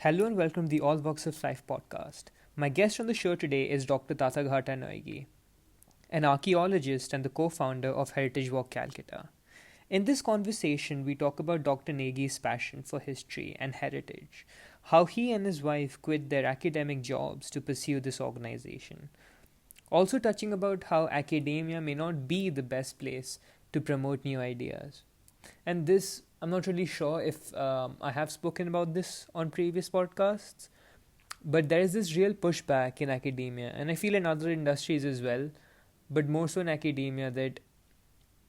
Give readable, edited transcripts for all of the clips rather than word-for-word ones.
Hello and welcome to the All Walks of Life podcast. My guest on the show today is Dr. Tathagata Neogi, an archaeologist and the co founder of Heritage Walk Calcutta. In this conversation, we talk about Dr. Neogi's passion for history and heritage, how he and his wife quit their academic jobs to pursue this organization. Also, touching about how academia may not be the best place to promote new ideas. And this, I'm not really sure if I have spoken about this on previous podcasts, but there is this real pushback in academia, and I feel in other industries as well, but more so in academia, that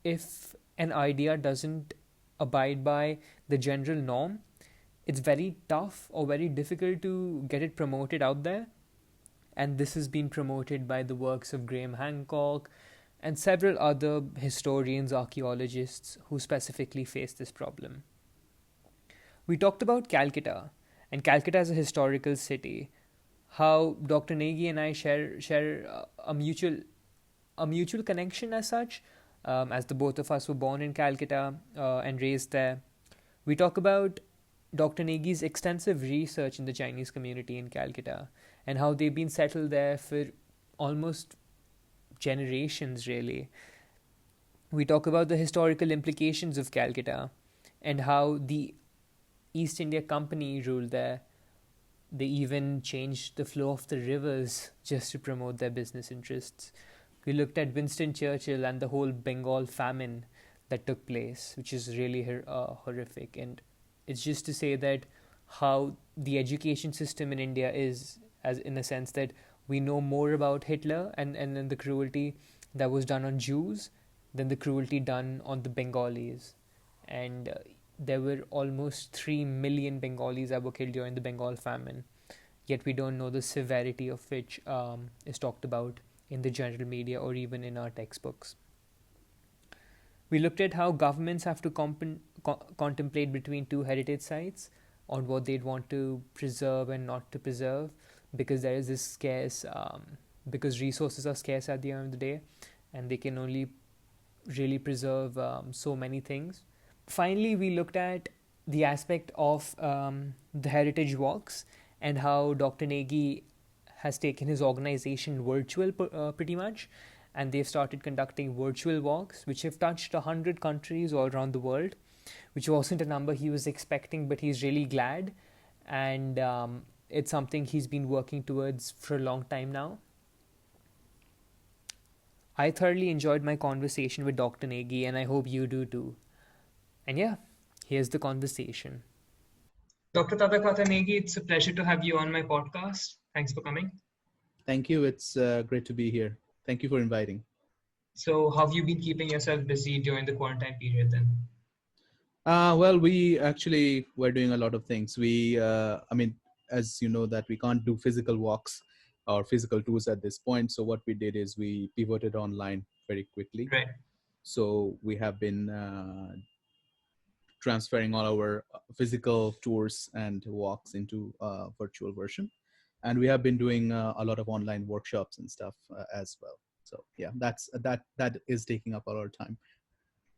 if an idea doesn't abide by the general norm, it's very tough or very difficult to get it promoted out there. And this has been promoted by the works of Graham Hancock and several other historians, archaeologists who specifically face this problem. We talked about Calcutta, and Calcutta as a historical city, how Dr. Negi and I share a mutual connection as such, as the both of us were born in Calcutta and raised there. We talk about Dr. Negi's extensive research in the Chinese community in Calcutta and how they've been settled there for almost generations, really. We talk about the historical implications of Calcutta and how the East India Company ruled there. They even changed the flow of the rivers just to promote their business interests. We looked at Winston Churchill and the whole Bengal famine that took place, which is really horrific. And it's just to say that how the education system in India is, as in a sense that we know more about Hitler and the cruelty that was done on Jews than the cruelty done on the Bengalis. And there were almost 3 million Bengalis that were killed during the Bengal famine. Yet we don't know the severity of which is talked about in the general media or even in our textbooks. We looked at how governments have to contemplate between two heritage sites on what they'd want to preserve and not to preserve, because there is this because resources are scarce at the end of the day, and they can only really preserve so many things. Finally, we looked at the aspect of the heritage walks and how Dr. Negi has taken his organization virtual pretty much, and they've started conducting virtual walks which have touched 100 countries all around the world, which wasn't a number he was expecting, but he's really glad. And it's something he's been working towards for a long time now. I thoroughly enjoyed my conversation with Dr. Negi, and I hope you do too. And yeah, here's the conversation. Dr. Tathagata Neogi, it's a pleasure to have you on my podcast. Thanks for coming. Thank you. It's great to be here. Thank you for inviting. So, how have you been keeping yourself busy during the quarantine period then? Well, we actually were doing a lot of things. As you know, that we can't do physical walks or physical tours at this point. So what we did is we pivoted online very quickly. Right. So we have been transferring all our physical tours and walks into virtual version. And we have been doing a lot of online workshops and stuff as well. So yeah, that is taking up a lot of time.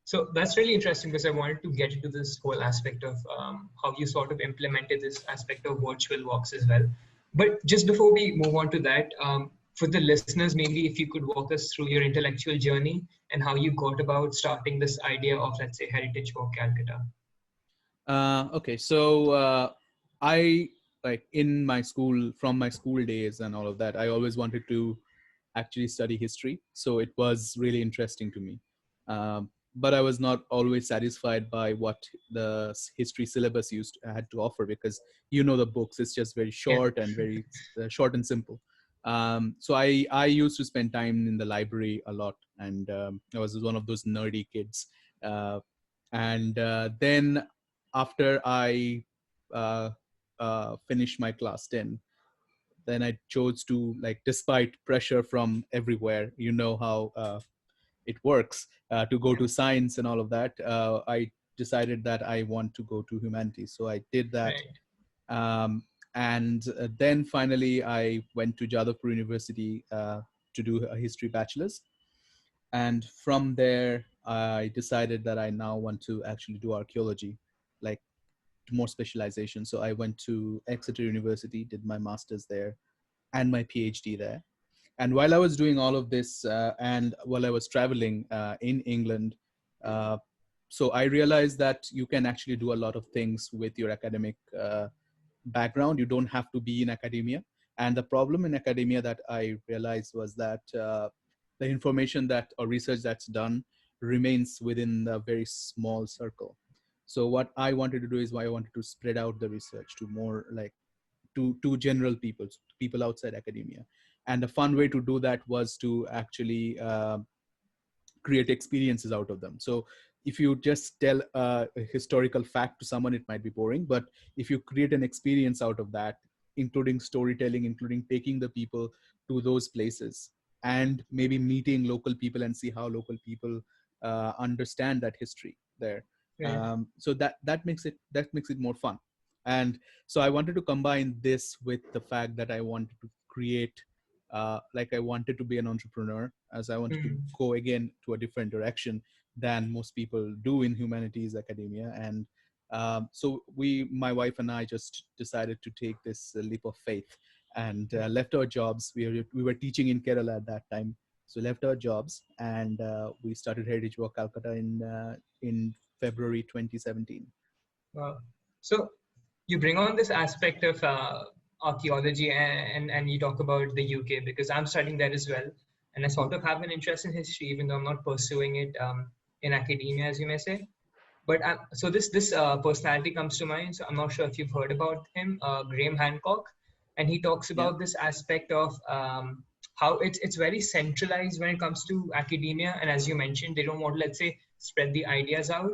So that's really interesting, because I wanted to get into this whole aspect of how you sort of implemented this aspect of virtual walks as well. But just before we move on to that, for the listeners, maybe if you could walk us through your intellectual journey and how you got about starting this idea of, let's say, Heritage Walk Calcutta. Okay, so I, like, in my school, from my school days and all of that, I always wanted to actually study history. So it was really interesting to me. But I was not always satisfied by what the history syllabus had to offer, because the books, it's just very short and very short and simple. So I used to spend time in the library a lot, and I was one of those nerdy kids. And then after I finished my class 10, then I chose to, like, despite pressure from everywhere, how it works, to go to science and all of that. I decided that I want to go to humanities. So I did that. Right. And then finally I went to Jadavpur University to do a history bachelor's. And from there, I decided that I now want to actually do archaeology, like more specialization. So I went to Exeter University, did my master's there and my PhD there. And while I was doing all of this, and while I was traveling in England, uh, so I realized that you can actually do a lot of things with your academic background. You don't have to be in academia. And the problem in academia that I realized was that the information that or research that's done remains within a very small circle. So what I wanted to do is I wanted to spread out the research to more like to general people, people outside academia. And a fun way to do that was to actually create experiences out of them. So if you just tell a historical fact to someone, it might be boring. But if you create an experience out of that, including storytelling, including taking the people to those places and maybe meeting local people and see how local people understand that history there. Right. So that makes it more fun. And so I wanted to combine this with the fact that I wanted to create like I wanted to be an entrepreneur, as I wanted to go again to a different direction than most people do in humanities academia. And so my wife and I just decided to take this leap of faith and left our jobs. We were teaching in Kerala at that time. So left our jobs and we started Heritage Walk Calcutta in February 2017. So you bring on this aspect of archaeology and you talk about the UK, because I'm studying there as well. And I sort of have an interest in history, even though I'm not pursuing it in academia, as you may say. But so this personality comes to mind. So I'm not sure if you've heard about him, Graham Hancock, and he talks about this aspect of how it's very centralized when it comes to academia. And as you mentioned, they don't want to, let's say, spread the ideas out.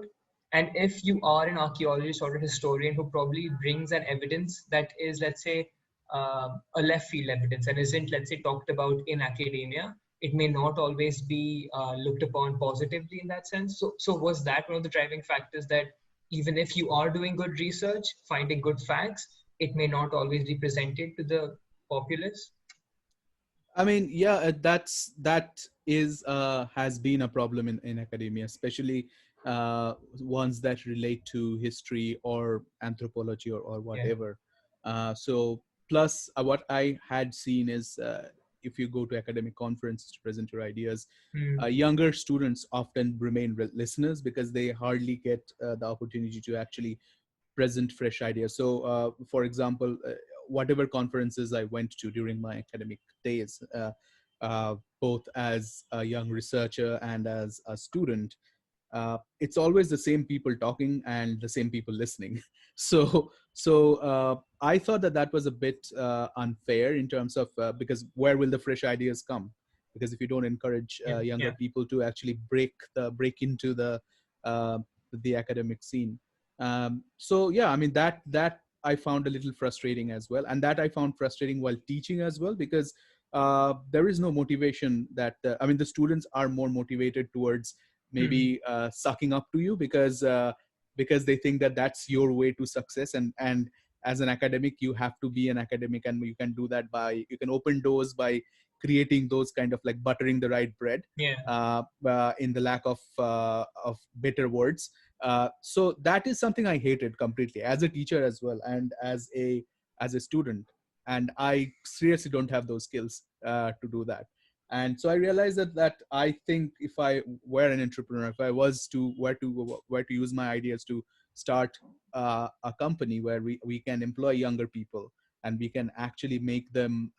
And if you are an archaeologist or a historian who probably brings an evidence that is, let's say, a left field evidence and isn't, let's say, talked about in academia, it may not always be looked upon positively in that sense. So was that one of the driving factors, that even if you are doing good research, finding good facts, it may not always be presented to the populace? I mean, yeah, that is has been a problem in academia, especially ones that relate to history or anthropology or whatever. So plus what I had seen is if you go to academic conferences to present your ideas, younger students often remain listeners because they hardly get the opportunity to actually present fresh ideas. So for example, whatever conferences I went to during my academic days, both as a young researcher and as a student, it's always the same people talking and the same people listening. So I thought that was a bit unfair in terms of because where will the fresh ideas come? Because if you don't encourage younger people to actually break into the academic scene, so yeah, I mean that I found a little frustrating as well, and that I found frustrating while teaching as well, because there is no motivation that I mean the students are more motivated towards maybe sucking up to you because they think that that's your way to success, and as an academic you have to be an academic, and you can do that by, you can open doors by creating those kind of like buttering the right bread in the lack of better words. So that is something I hated completely as a teacher as well, and as a student, and I seriously don't have those skills to do that. And so I realized that I think if I were an entrepreneur, if I was to where to use my ideas to start a company where we can employ younger people and we can actually make them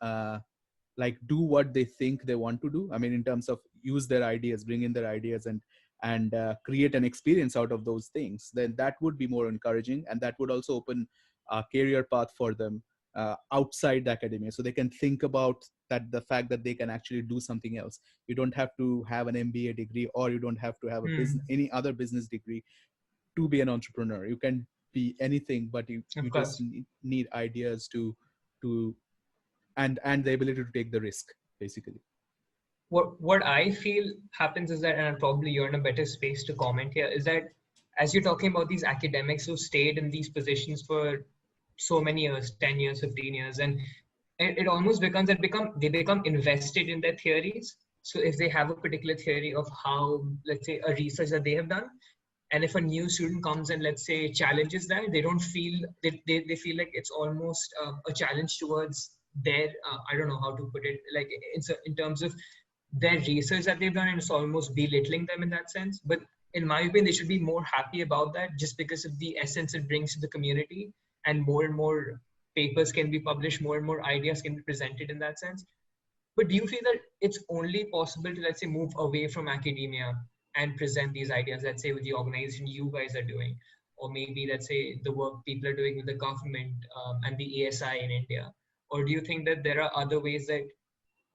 like do what they think they want to do. I mean, in terms of use their ideas, bring in their ideas, and create an experience out of those things, then that would be more encouraging, and that would also open a career path for them outside the academia, so they can think about that, the fact that they can actually do something else. You don't have to have an MBA degree, or you don't have to have a business, any other business degree to be an entrepreneur. You can be anything, but you just need ideas to and the ability to take the risk, basically. What I feel happens is that, and probably you're in a better space to comment here, is that as you're talking about these academics who stayed in these positions for so many years, 10 years, 15 years, and it almost becomes that they become invested in their theories. So if they have a particular theory of how, let's say, a research that they have done, And if a new student comes and, let's say, challenges that, they don't feel, they feel like it's almost a challenge towards their, I don't know how to put it, like in terms of their research that they've done, and it's almost belittling them in that sense. But in my opinion, they should be more happy about that, just because of the essence it brings to the community, and more papers can be published, more and more ideas can be presented in that sense. But do you feel that it's only possible to, let's say, move away from academia and present these ideas, let's say with the organization you guys are doing, or maybe, let's say, the work people are doing with the government, and the ASI in India? Or do you think that there are other ways that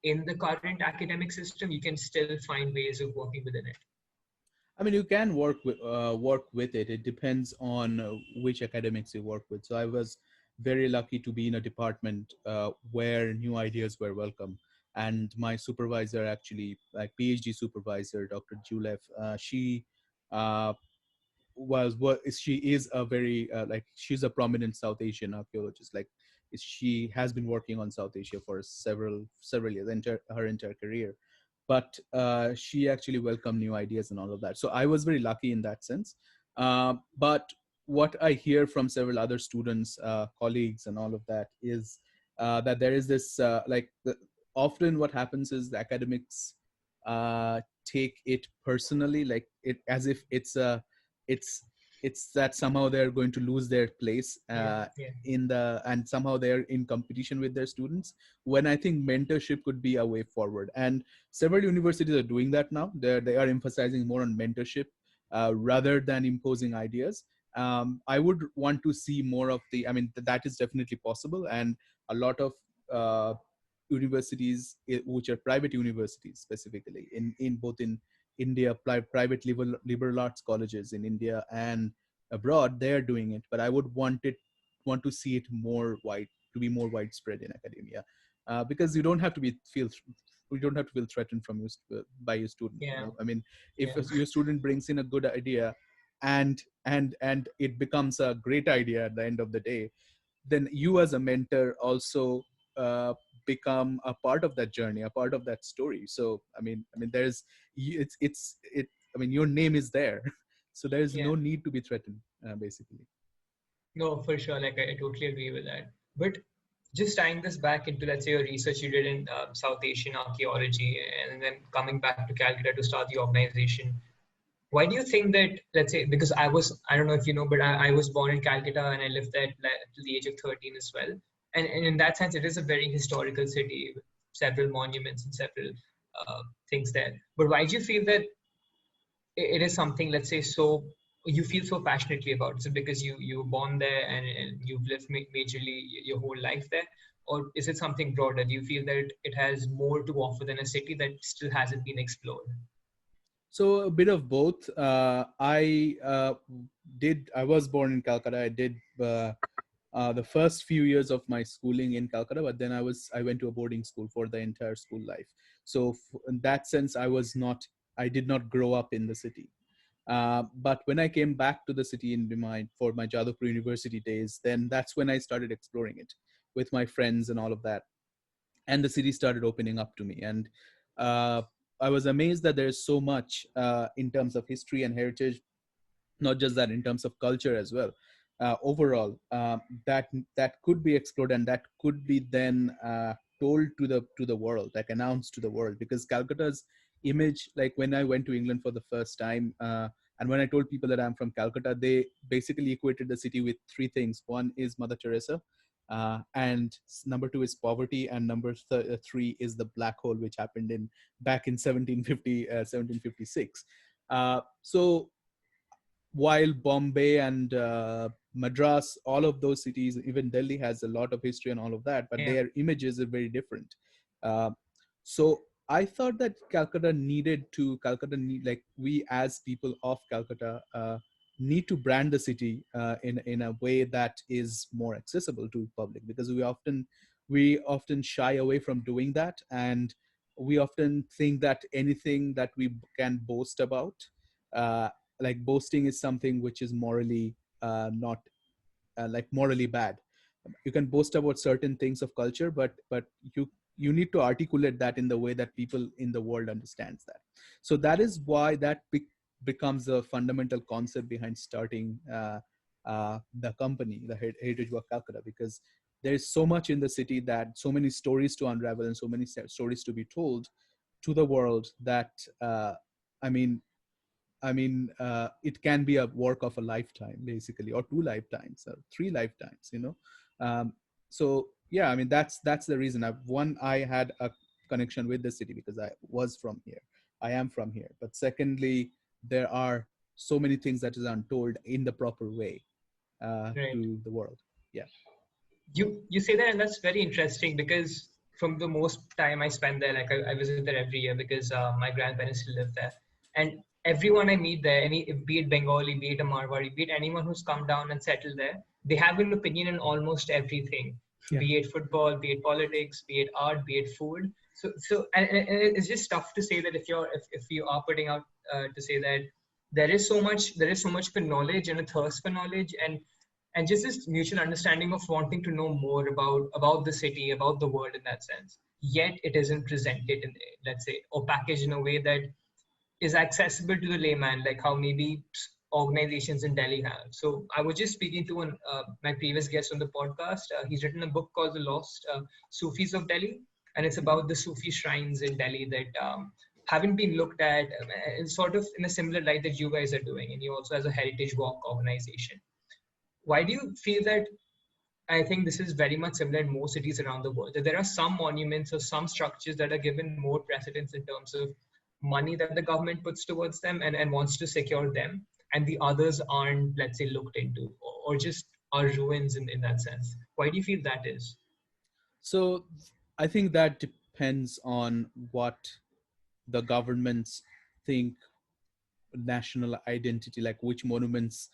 in the current academic system you can still find ways of working within it? I mean, you can work with it. It depends on which academics you work with. So I was very lucky to be in a department where new ideas were welcome, and my supervisor, actually, like PhD supervisor, Dr. Julev, she uh, was what she is a very like she's a prominent South Asian archaeologist. Like she has been working on South Asia for several years, her entire career. But she actually welcomed new ideas and all of that. So I was very lucky in that sense. But what I hear from several other students, colleagues, and all of that is that there is this often what happens is the academics take it personally, like it as if it's it's that somehow they're going to lose their place Yeah, yeah, in the and somehow they're in competition with their students, when I think mentorship could be a way forward. And several universities are doing that now. They are emphasizing more on mentorship rather than imposing ideas. I would want to see more of the, I mean, that is definitely possible. And a lot of uh, universities, which are private universities specifically in both in India, private liberal arts colleges in India and abroad, they are doing it. But I would want to see it more wide, to be more widespread in academia, because you don't have to feel threatened from by your student. You yeah, know, I mean, if yeah, your student brings in a good idea, and it becomes a great idea at the end of the day, then you as a mentor also uh, become a part of that journey, a part of that story. So I mean there's it I mean, your name is there. So there is yeah. no need to be threatened, basically. No, for sure. Like I totally agree with that. But just tying this back into, let's say, your research you did in South Asian archaeology, and then coming back to Calcutta to start the organization. Why do you think that, let's say, because I don't know if you know, but I was born in Calcutta and I lived there till the age of 13 as well. And in that sense, it is a very historical city with several monuments and several things there. But why do you feel that it is something, let's say, so you feel so passionately about? Is it because you were born there, and you've lived majorly your whole life there? Or is it something broader? Do you feel that it has more to offer than a city that still hasn't been explored? So a bit of both. I was born in Calcutta. I did the first few years of my schooling in Calcutta, but then I went to a boarding school for the entire school life. So in that sense, I did not grow up in the city. But when I came back to the city for my Jadavpur University days, then that's when I started exploring it with my friends and all of that. And the city started opening up to me. And uh, I was amazed that there's so much in terms of history and heritage, not just that, in terms of culture as well. Overall, that could be explored, and that could be then told to the world, like announced to the world. Because Calcutta's image, like when I went to England for the first time, and when I told people that I'm from Calcutta, they basically equated the city with three things. One is Mother Teresa, and number two is poverty, and number three is the black hole, which happened in back in 1756. So while Bombay and Madras, all of those cities, even Delhi has a lot of history and all of that, but Yeah, their images are very different. Uh, so I thought that Calcutta need, like we as people of Calcutta, need to brand the city in a way that is more accessible to public, because we often shy away from doing that, and we often think that anything that we can boast about, uh, like boasting is something which is morally not like morally bad. You can boast about certain things of culture, but you need to articulate that in the way that people in the world understands that. So that is why becomes a fundamental concept behind starting the company, the Heritage Walk Calcutta, because there is so much in the city, that so many stories to unravel and so many stories to be told to the world, that I mean, it can be a work of a lifetime, basically, or 2 lifetimes, or 3 lifetimes, so yeah, I mean, that's the reason. I had a connection with the city because I was from here. I am from here. But secondly, there are so many things that is untold in the proper way Right. to the world. Yeah. You say that, and that's very interesting because from the most time I spend there, like I visit there every year because my grandparents still live there, and everyone I meet there, any be it Bengali, be it a Marwari, be it anyone who's come down and settled there, they have an opinion on almost everything, Yeah. be it football, be it politics, be it art, be it food. And it's just tough to say that if you are putting out to say that there is so much for knowledge and a thirst for knowledge, and just this mutual understanding of wanting to know more about the city, about the world in that sense, yet it isn't presented in, let's say, or packaged in a way that is accessible to the layman, like how maybe organizations in Delhi have. So I was just speaking to my previous guest on the podcast. He's written a book called The Lost Sufis of Delhi, and it's about the Sufi shrines in Delhi that haven't been looked at in sort of in a similar light that you guys are doing, and he also has a heritage walk organization. Why do you feel that? I think this is very much similar in most cities around the world, that there are some monuments or some structures that are given more precedence in terms of money that the government puts towards them and wants to secure them, and the others aren't, let's say, looked into, or just are ruins in that sense. Why do you feel that is? So I think that depends on what the governments think national identity, like which monuments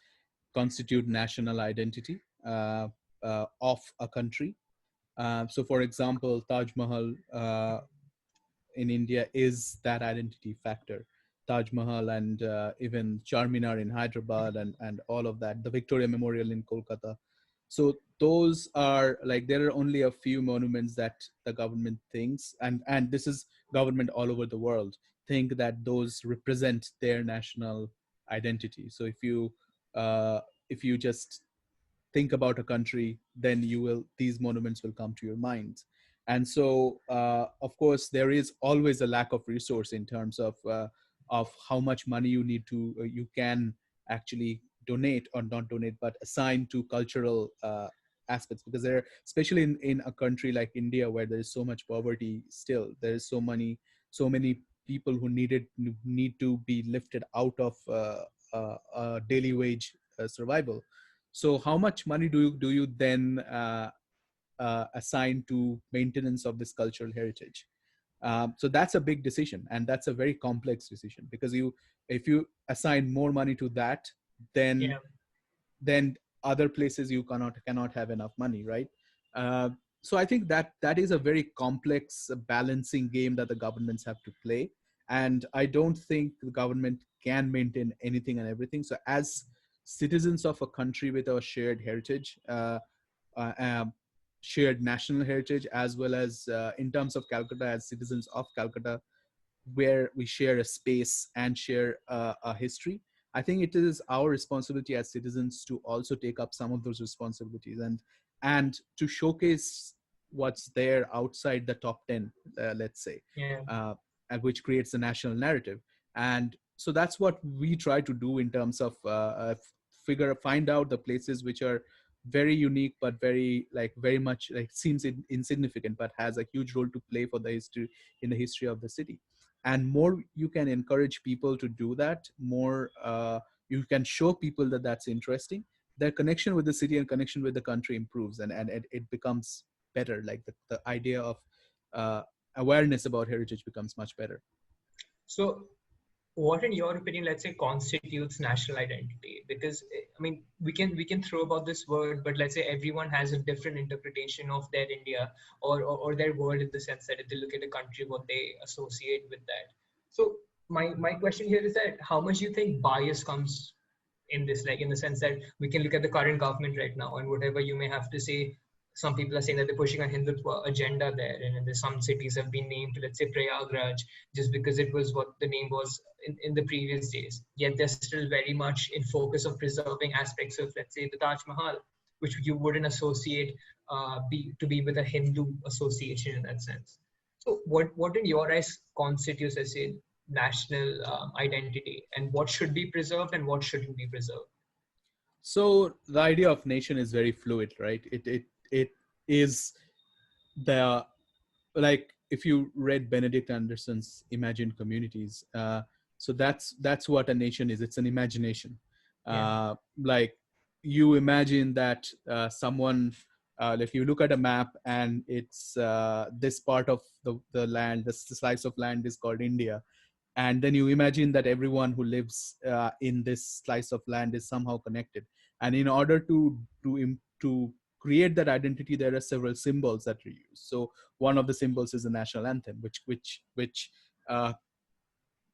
constitute national identity of a country. So, for example, Taj Mahal in India is that identity factor. Taj Mahal and even Charminar in Hyderabad and all of that, the Victoria Memorial in Kolkata. So those are like, there are only a few monuments that the government thinks, and this is government all over the world, think that those represent their national identity. So if you just think about a country, then these monuments will come to your mind. And so of course there is always a lack of resource in terms of how much money you can actually donate, or not donate, but assign to cultural aspects, because there, especially in a country like India, where there is so much poverty, still there is so many people who need to be lifted out of daily wage survival. So how much money do you then assign to maintenance of this cultural heritage? So that's a big decision, and that's a very complex decision, because if you assign more money to that, then Yeah, then other places you cannot have enough money, right? uh, so I think that is a very complex balancing game that the governments have to play, and I don't think the government can maintain anything and everything. So as citizens of a country with a shared heritage, uh, um, shared national heritage, as well as in terms of Calcutta, as citizens of Calcutta, where we share a space and share a history, I think it is our responsibility as citizens to also take up some of those responsibilities, and to showcase what's there outside the top 10, let's say, yeah. uh, and which creates a national narrative. And so that's what we try to do in terms of find out the places which are very unique, but very much like seems insignificant, but has a huge role to play for the history, in the history of the city. And more you can encourage people to do that, more you can show people that that's interesting, their connection with the city and connection with the country improves, and it becomes better. Like the idea of uh, awareness about heritage becomes much better. So what in your opinion, let's say, constitutes national identity? Because I mean, we can throw about this word, but let's say everyone has a different interpretation of their India, or their world, in the sense that if they look at a country, what they associate with that. So my question here is that how much you think bias comes in this, like in the sense that we can look at the current government right now, and whatever you may have to say, some people are saying that they're pushing a Hindutva agenda there, and there's some cities have been named, let's say Prayagraj, just because it was what the name was in the previous days. Yet they're still very much in focus of preserving aspects of, let's say, the Taj Mahal, which you wouldn't associate be with a Hindu association in that sense. So, what in your eyes constitutes, let's say, national identity, and what should be preserved and what shouldn't be preserved? So the idea of nation is very fluid, right? It is the, like, if you read Benedict Anderson's Imagined Communities, so that's what a nation is. It's an imagination. Like, you imagine that someone, if you look at a map and it's this part of the land, this slice of land is called India, and then you imagine that everyone who lives in this slice of land is somehow connected, and in order to create that identity, there are several symbols that we use. So one of the symbols is the national anthem, which uh,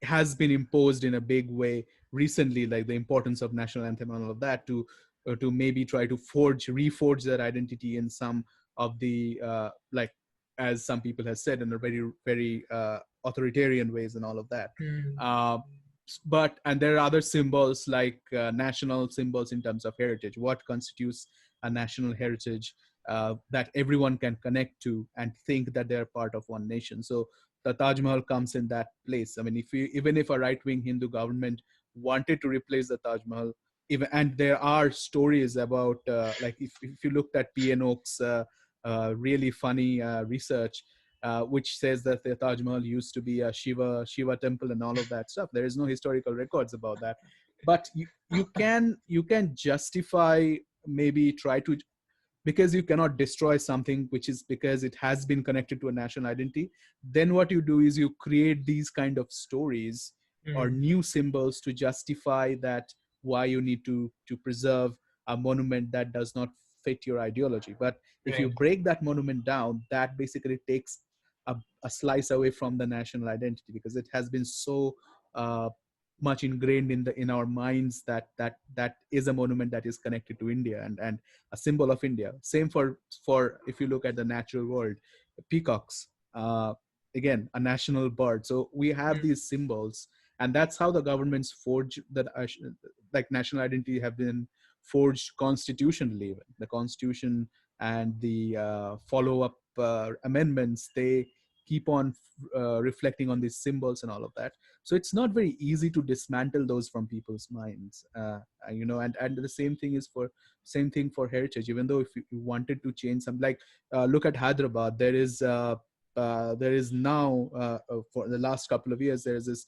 has been imposed in a big way recently, like the importance of national anthem and all of that, to maybe try to reforge that identity in some of the like, as some people have said, in a very authoritarian ways and all of that. uh, but and there are other symbols, like national symbols in terms of heritage. What constitutes a national heritage that everyone can connect to and think that they're part of one nation? So the Taj Mahal comes in that place. I mean, even if a right-wing Hindu government wanted to replace the Taj Mahal, even, and there are stories about like, if you looked at P.N. Oak's really funny research, which says that the Taj Mahal used to be a Shiva temple and all of that stuff. There is no historical records about that, but you can justify, maybe try to, because you cannot destroy something which is because it has been connected to a national identity. Then what you do is you create these kind of stories or new symbols to justify that, why you need to preserve a monument that does not fit your ideology. But if you Right. break that monument down, that basically takes a slice away from the national identity, because it has been so much ingrained in our minds that is a monument that is connected to India, and a symbol of India. Same for if you look at the natural world, peacocks, again, a national bird. So we have these symbols, and that's how the governments forge that, like, national identity have been forged constitutionally. Even the constitution and the follow-up amendments, they keep on reflecting on these symbols and all of that. So it's not very easy to dismantle those from people's minds, and the same thing for heritage. Even though if you wanted to change some, like, look at Hyderabad, there is now for the last couple of years, there is this,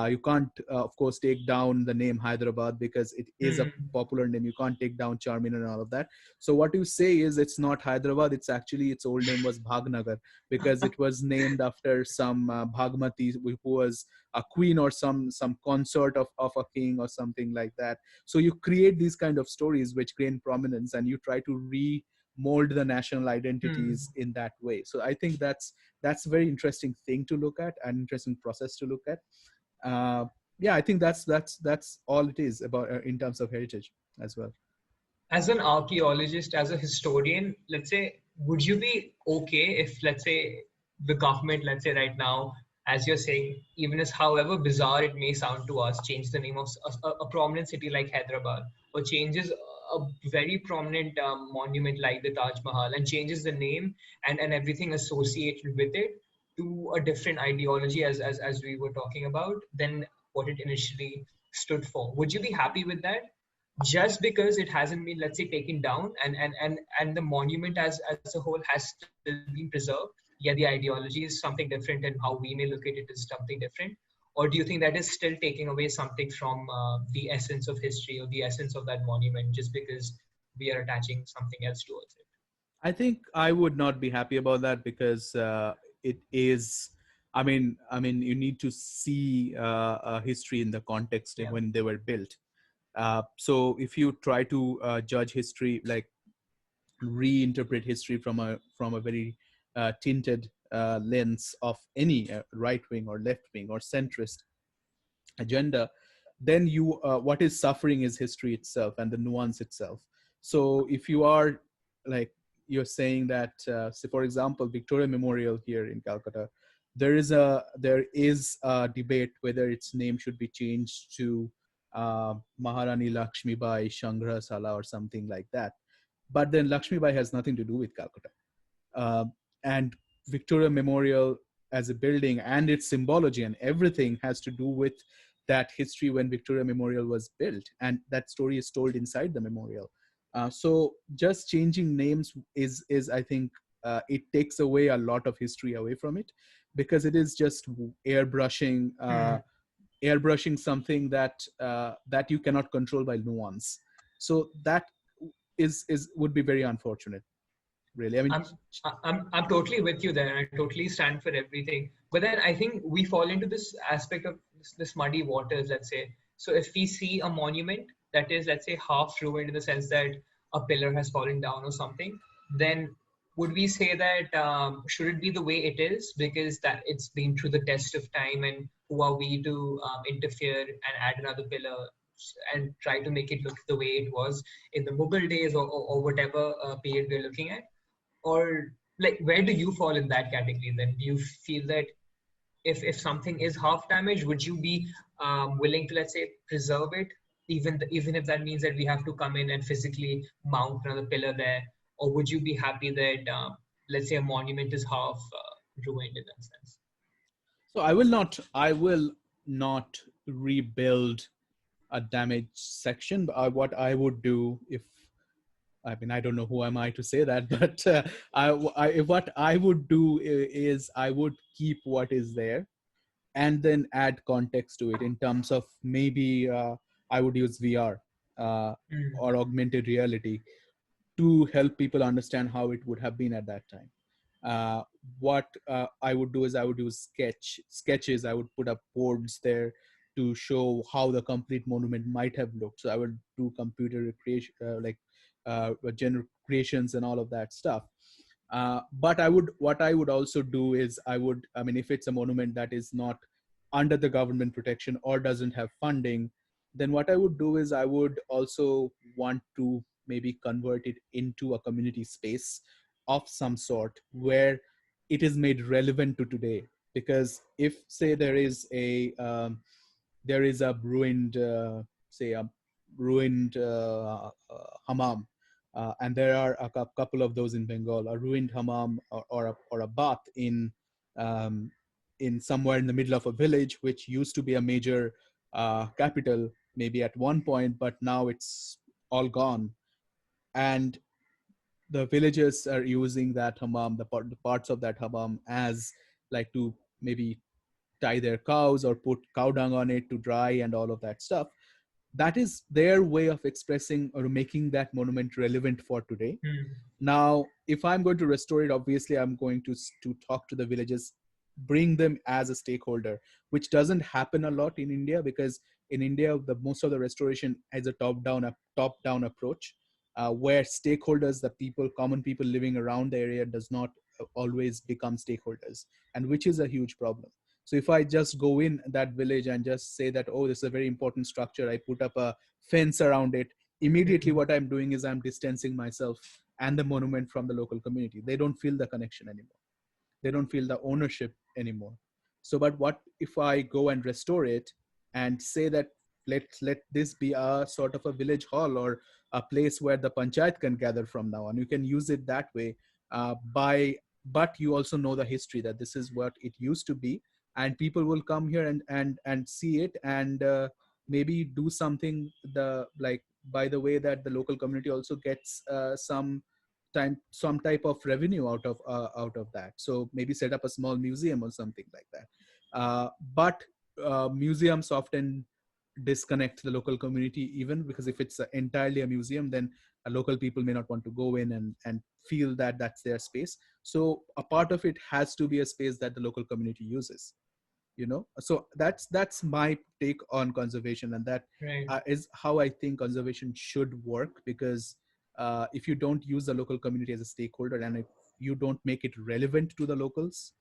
you can't of course take down the name Hyderabad, because it is a popular name. You can't take down Charminar and all of that. So what you say is, it's not Hyderabad, it's actually, its old name was Bhagnagar, because it was named after some Bhagmati, who was a queen or some consort of a king or something like that. So you create these kind of stories which gain prominence, and you try to mold the national identities in that way. So I think that's a very interesting thing to look at, an interesting process to look at. Yeah, I think that's all it is about in terms of heritage as well. As an archaeologist, as a historian, let's say, would you be okay if, let's say, the government, let's say right now, as you're saying, even as however bizarre it may sound to us, change the name of a prominent city like Hyderabad, or changes a very prominent monument like the Taj Mahal, and changes the name and everything associated with it to a different ideology, as we were talking about, than what it initially stood for? Would you be happy with that? Just because it hasn't been, let's say, taken down, and the monument as a whole has still been preserved, yet the ideology is something different, and how we may look at it is something different? Or do you think that is still taking away something from the essence of history, or the essence of that monument, just because we are attaching something else towards it? I think I would not be happy about that, because it is. I mean, you need to see history in the context Yeah. when they were built. So if you try to judge history, like reinterpret history from a very tinted lens of any right wing or left wing or centrist agenda, then what is suffering is history itself and the nuance itself. So if you are, like, you're saying that, say for example, Victoria Memorial here in Calcutta, there is a debate whether its name should be changed to Maharani Lakshmi Bai Shangra Sala or something like that. But then Lakshmi Bai has nothing to do with Calcutta. And Victoria Memorial as a building and its symbology and everything has to do with that history when Victoria Memorial was built, and that story is told inside the memorial. So just changing names is I think it takes away a lot of history away from it, because it is just airbrushing something that you cannot control by nuance. So that is would be very unfortunate, really. I mean, I'm totally with you there. I totally stand for everything. But then I think we fall into this aspect of this muddy waters, let's say. So if we see a monument that is, let's say, half ruined in the sense that a pillar has fallen down or something, then would we say that should it be the way it is because that it's been through the test of time, and who are we to interfere and add another pillar and try to make it look the way it was in the Mughal days, or whatever period we're looking at? Or like, where do you fall in that category then? Do you feel that if something is half damaged, would you be willing to, let's say, preserve it, even if that means that we have to come in and physically mount another pillar there? Or would you be happy that let's say a monument is half ruined in that sense? so I will not rebuild a damaged section. But what I would do, if I mean, I don't know who am I to say that, but what I would do is I would keep what is there and then add context to it in terms of maybe I would use VR or augmented reality to help people understand how it would have been at that time. What I would do is I would use sketches. I would put up boards there to show how the complete monument might have looked. So I would do computer creation, general creations and all of that stuff. But what I would also do is I mean, if it's a monument that is not under the government protection or doesn't have funding, then what I would do is I would also want to maybe convert it into a community space of some sort where it is made relevant to today. Because if, say, there is a ruined say a ruined hammam, and there are a couple of those in Bengal, a ruined hammam or a bath um, in somewhere in the middle of a village, which used to be a major capital maybe at one point, but now it's all gone. And the villagers are using that hammam, the parts of that hammam, as like to maybe tie their cows or put cow dung on it to dry and all of that stuff. That is their way of expressing or making that monument relevant for today. Now, if I'm going to restore it, obviously I'm going to talk to the villagers, bring them as a stakeholder, which doesn't happen a lot in India, because in India, the most of the restoration is a top-down approach, where stakeholders, the people, common people living around the area, does not always become stakeholders, and which is a huge problem. So if I just go in that village and just say that, oh, this is a very important structure, I put up a fence around it, immediately what I'm doing is I'm distancing myself and the monument from the local community. They don't feel the connection anymore. They don't feel the ownership anymore. So, but what if I go and restore it and say that let this be a sort of a village hall or a place where the panchayat can gather from now on. You can use it that way. But you also know the history, that this is what it used to be, and people will come here and see it, and maybe do something by the way that the local community also gets some type of revenue out of that. So maybe set up a small museum or something like that. But museums often disconnect the local community, even because if it's entirely a museum, then local people may not want to go in and feel that that's their space. So a part of it has to be a space that the local community uses. So that's my take on conservation, and that Right. is how I think conservation should work. Because if you don't use the local community as a stakeholder, and if you don't make it relevant to the locals,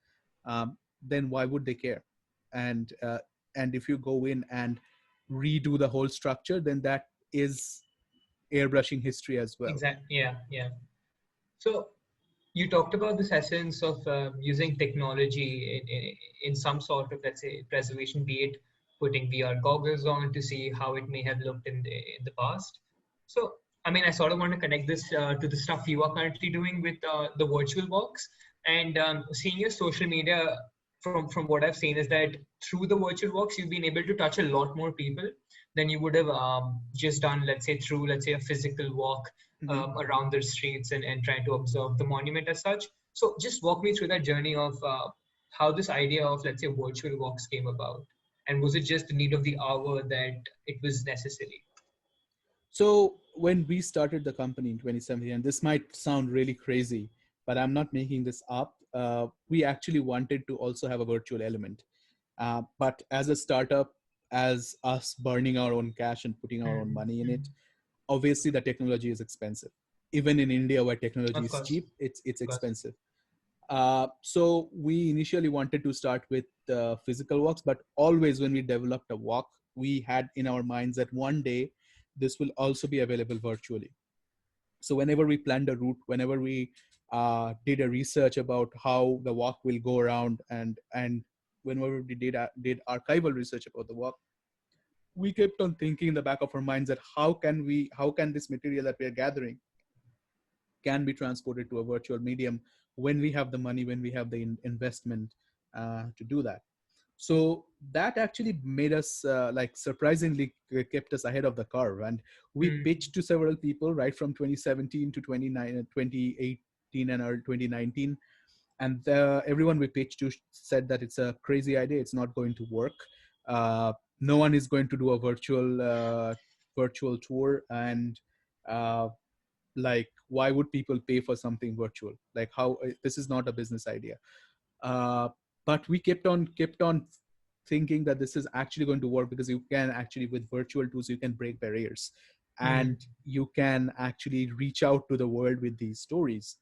then why would they care? And if you go in and redo the whole structure, then that is airbrushing history as well. Exactly. Yeah. Yeah. So you talked about this essence of using technology in some sort of, let's say, preservation, be it putting VR goggles on to see how it may have looked in the past. So, I mean, I sort of want to connect this to the stuff you are currently doing with the virtual walks, and seeing your social media. From what I've seen is that through the virtual walks, you've been able to touch a lot more people than you would have just done, let's say, through, let's say, a physical walk Hmm. around the streets and trying to observe the monument as such. So just walk me through that journey of how this idea of, let's say, virtual walks came about. And was it just the need of the hour that it was necessary? So when we started the company in 2017, and this might sound really crazy, but I'm not making this up. We actually wanted to also have a virtual element. But as a startup, as us burning our own cash and putting our own money in it, Mm-hmm. obviously the technology is expensive. Even in India, where technology Of is course, cheap, it's of course. expensive. So we initially wanted to start with physical walks, but always when we developed a walk, we had in our minds that one day this will also be available virtually. So whenever we planned a route, whenever we did a research about how the walk will go around, and whenever we did archival research about the walk, we kept on thinking in the back of our minds that how can this material that we are gathering can be transported to a virtual medium when we have the money, when we have the investment to do that. So that actually made us like surprisingly kept us ahead of the curve, and we Mm. pitched to several people right from 2017 to 2018 and early 2019, and everyone we pitched to said that it's a crazy idea, it's not going to work. No one is going to do a virtual tour, and uh, like why would people pay for something virtual? Like how this is not a business idea. uh, but we kept on thinking that this is actually going to work, because you can actually, with virtual tools, you can break barriers, Mm. and you can actually reach out to the world with these stories.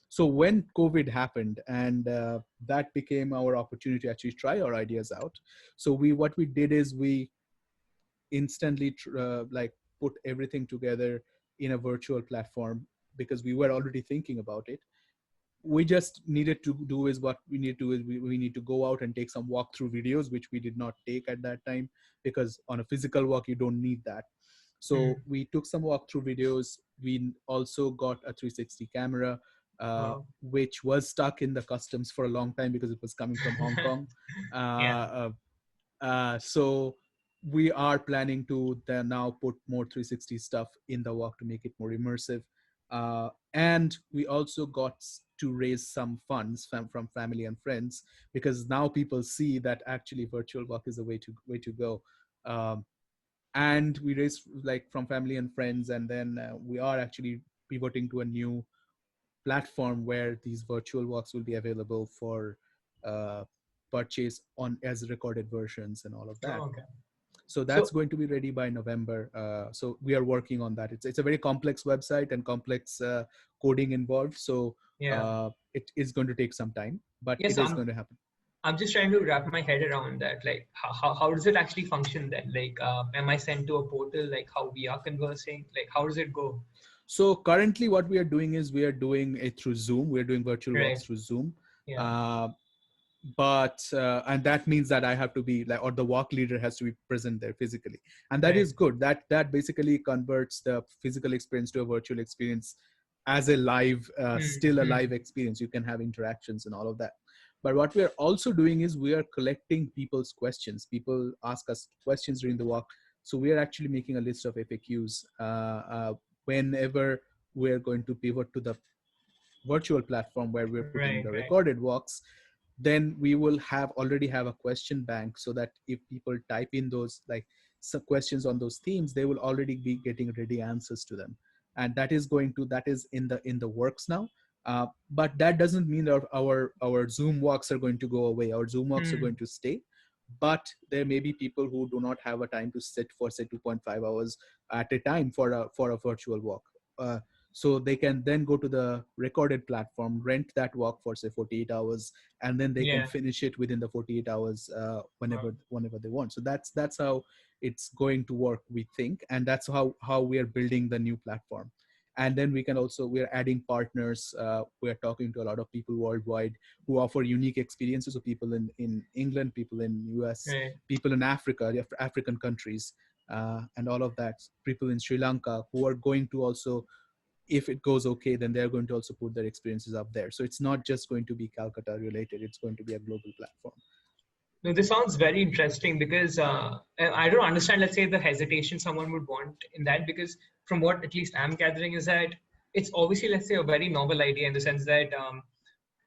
So when COVID happened, and that became our opportunity to actually try our ideas out. So we what we did is we instantly like put everything together in a virtual platform, because we were already thinking about it. We just needed to do is what we need to do is we need to go out and take some walkthrough videos, which we did not take at that time, because on a physical walk you don't need that. So Mm. we took some walkthrough videos. We also got a 360 camera, Wow. which was stuck in the customs for a long time because it was coming from Hong Kong. Yeah. So we are planning to then now put more 360 stuff in the walk to make it more immersive. And we also got to raise some funds from family and friends, because now people see that actually virtual walk is the way to go. Um, and we raised like from family and friends, and then we are actually pivoting to a new platform where these virtual walks will be available for uh, purchase on as recorded versions and all of that. Oh, okay. So that's So, going to be ready by November. So we are working on that. It's a very complex website and complex coding involved. So yeah. it is going to take some time, but Yes, it is going to happen. I'm just trying to wrap my head around that. Like, how does it actually function then? Like, am I sent to a portal? Like, how we are conversing? Like, how does it go? So currently, what we are doing is we are doing it through Zoom. We're doing virtual walks Right. through Zoom. Yeah. Uh, but and that means that I have to be like, or the walk leader has to be present there physically, and that Right. is good. That basically converts the physical experience to a virtual experience as a live, still a live Mm-hmm. experience. You can have interactions and all of that. But what we are also doing is we are collecting people's questions. People ask us questions during the walk, so we are actually making a list of FAQs whenever we're going to pivot to the virtual platform where we're putting Right. the Right. recorded walks. Then we will have already have a question bank, so that if people type in those like some questions on those themes, they will already be getting ready answers to them. And that is in the works now. But that doesn't mean our Zoom walks are going to go away. Our Zoom walks are Hmm. going to stay, but there may be people who do not have a time to sit for say 2.5 hours at a time for a virtual walk. So they can then go to the recorded platform, rent that walk for say 48 hours, and then they can Yeah. finish it within the 48 hours Wow. whenever they want. So that's how it's going to work, we think, and that's how we are building the new platform. And then we're adding partners. We're talking to a lot of people worldwide who offer unique experiences. So people in England, people in US, Right. people in Africa, African countries, and all of that. People in Sri Lanka who are going to also, if it goes okay, then they're going to also put their experiences up there. So it's not just going to be Calcutta related, it's going to be a global platform. No, this sounds very interesting because I don't understand, let's say, the hesitation someone would want in that, because from what at least I'm gathering is that it's obviously, let's say, a very novel idea in the sense that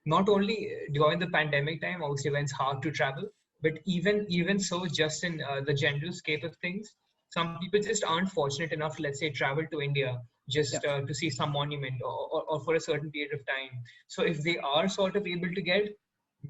not only during the pandemic time, obviously when it's hard to travel, but even so, just in the general scape of things, some people just aren't fortunate enough, let's say, travel to India Yeah, just to see some monument or for a certain period of time. So if they are sort of able to get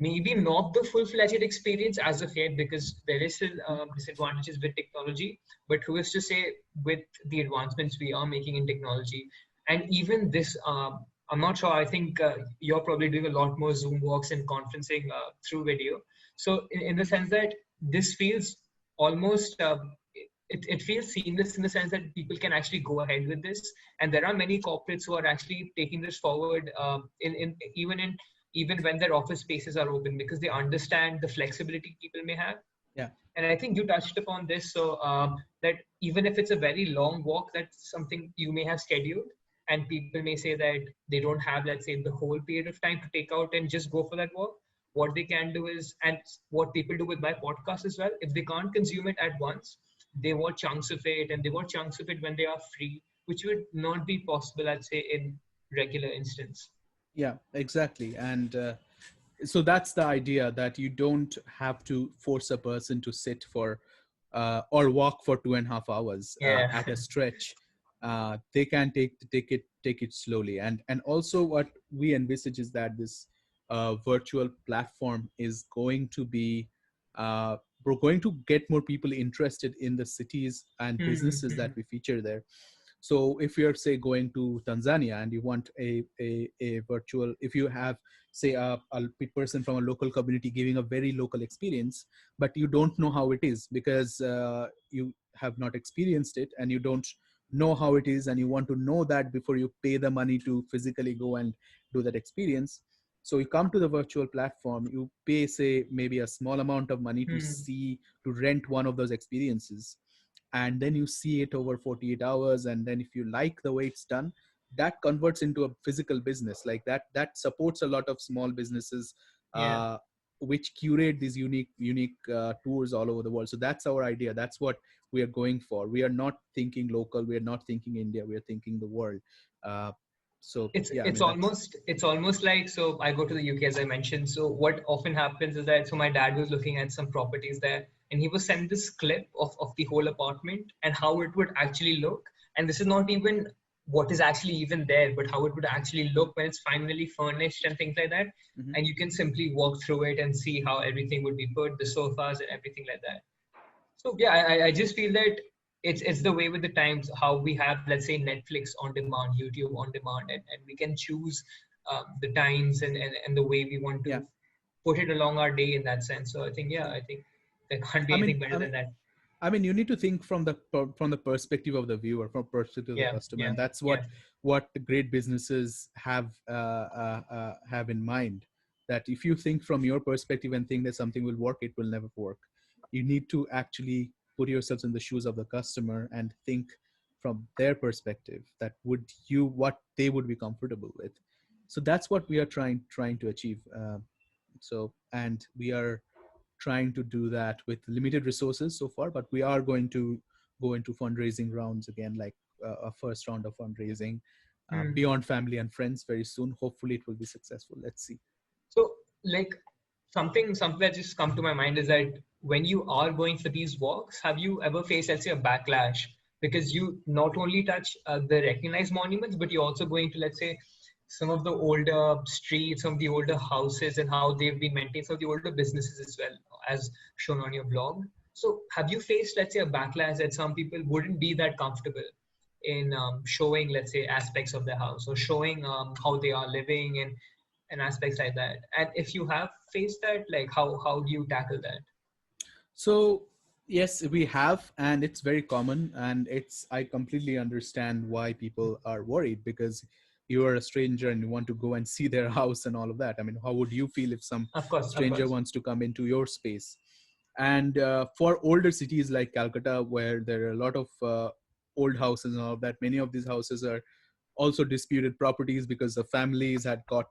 maybe not the full-fledged experience as of yet, because there is still disadvantages with technology, but who is to say with the advancements we are making in technology, and even this I'm not sure, I think you're probably doing a lot more Zoom walks and conferencing through video. So in the sense that this feels almost it feels seamless in the sense that people can actually go ahead with this, and there are many corporates who are actually taking this forward in even when their office spaces are open, because they understand the flexibility people may have. yeah. And I think you touched upon this, so that even if it's a very long walk, that's something you may have scheduled, and people may say that they don't have, let's say, the whole period of time to take out and just go for that walk. What they can do is, and what people do with my podcast as well, if they can't consume it at once, they watch chunks of it, and they watch chunks of it when they are free, which would not be possible, I'd say, in regular instance. Yeah, exactly. And so that's the idea, that you don't have to force a person to sit for or walk for 2.5 hours Yeah. at a stretch. They can take it slowly. And also what we envisage is that this virtual platform is going to be we're going to get more people interested in the cities and businesses that we feature there. So if you're, say, going to Tanzania and you want a virtual, if you have, say, a person from a local community giving a very local experience, but you don't know how it is because you have not experienced it and you don't know how it is, and you want to know that before you pay the money to physically go and do that experience. So you come to the virtual platform, you pay, say, maybe a small amount of money to rent one of those experiences, and then you see it over 48 hours, and then if you like the way it's done, that converts into a physical business like that supports a lot of small businesses Yeah. which curate these unique tours all over the world. So that's our idea, that's what we are going for. We are not thinking local, we are not thinking India, we are thinking the world. uh, so it's yeah, I it's mean, that's almost it's almost like, so I go to the UK, as I mentioned. So what often happens is that, so my dad was looking at some properties there, and he was sent this clip of the whole apartment and how it would actually look. And this is not even what is actually even there, but how it would actually look when it's finally furnished and things like that. Mhm. And you can simply walk through it and see how everything would be put, the sofas and everything like that. So yeah, I just feel that it's the way with the times, how we have, let's say, Netflix on demand, YouTube on demand, and we can choose the times and the way we want Yeah, to put it along our day in that sense. So I think, yeah, I think there can't be I anything mean, better than that. you need to think from the perspective of the viewer, from perspective of the Yeah, customer, yeah, and that's yeah, what the great businesses have in mind. That if you think from your perspective and think that something will work, it will never work. You need to actually put yourselves in the shoes of the customer and think from their perspective, that what they would be comfortable with. So that's what we are trying to achieve. And we are trying to do that with limited resources so far, but we are going to go into fundraising rounds again, like a first round of fundraising Hmm. beyond family and friends very soon. Hopefully it will be successful. Let's see. So, like, something that just come to my mind is that when you are going for these walks, have you ever faced, let's say, a backlash? Because you not only touch the recognized monuments, but you're also going to, let's say, some of the older streets, some of the older houses, and how they've been maintained, some of the older businesses as well, as shown on your blog. So have you faced, let's say, a backlash that some people wouldn't be that comfortable in showing, let's say, aspects of their house, or showing how they are living, and aspects like that? And if you have faced that, like, how do you tackle that? So Yes, we have, and it's very common. And I completely understand why people are worried, because you are a stranger and you want to go and see their house and all of that. I mean, how would you feel if some Of course, of stranger course. wants to come into your space? And for older cities like Calcutta, where there are a lot of old houses and all of that, many of these houses are also disputed properties because the families had got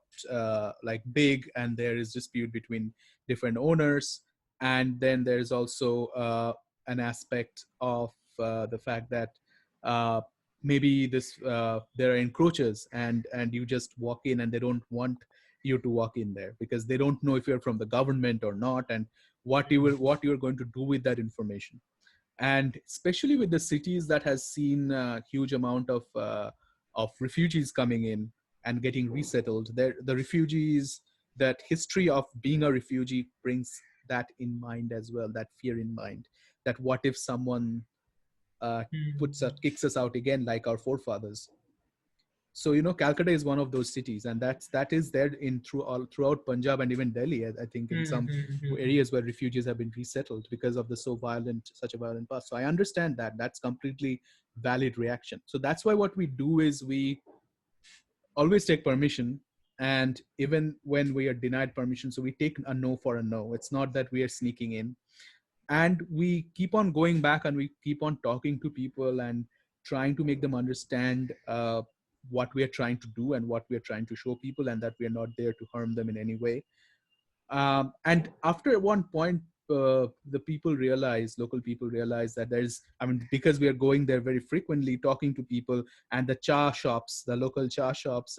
like big, and there is dispute between different owners. And then there's also an aspect of the fact that uh, maybe there are encroachers, and you just walk in and they don't want you to walk in there because they don't know if you're from the government or not, and what you're going to do with that information. And especially with the cities that has seen a huge amount of refugees coming in and getting resettled, there the refugees, that history of being a refugee brings that in mind as well, that fear in mind, that what if someone uh, kicks us out again like our forefathers. So Calcutta is one of those cities, and that is there in throughout Punjab and even Delhi. I think in some areas where refugees have been resettled because of the such a violent past. So I understand that that's completely valid reaction. So that's why what we do is we always take permission, and even when we are denied permission, so we take a no for a no. It's not that we are sneaking in, and we keep on going back and we keep on talking to people and trying to make them understand what we are trying to do and what we are trying to show people, and that we are not there to harm them in any way. And after one point, local people realize that I mean, because we are going there very frequently, talking to people, and the local cha shops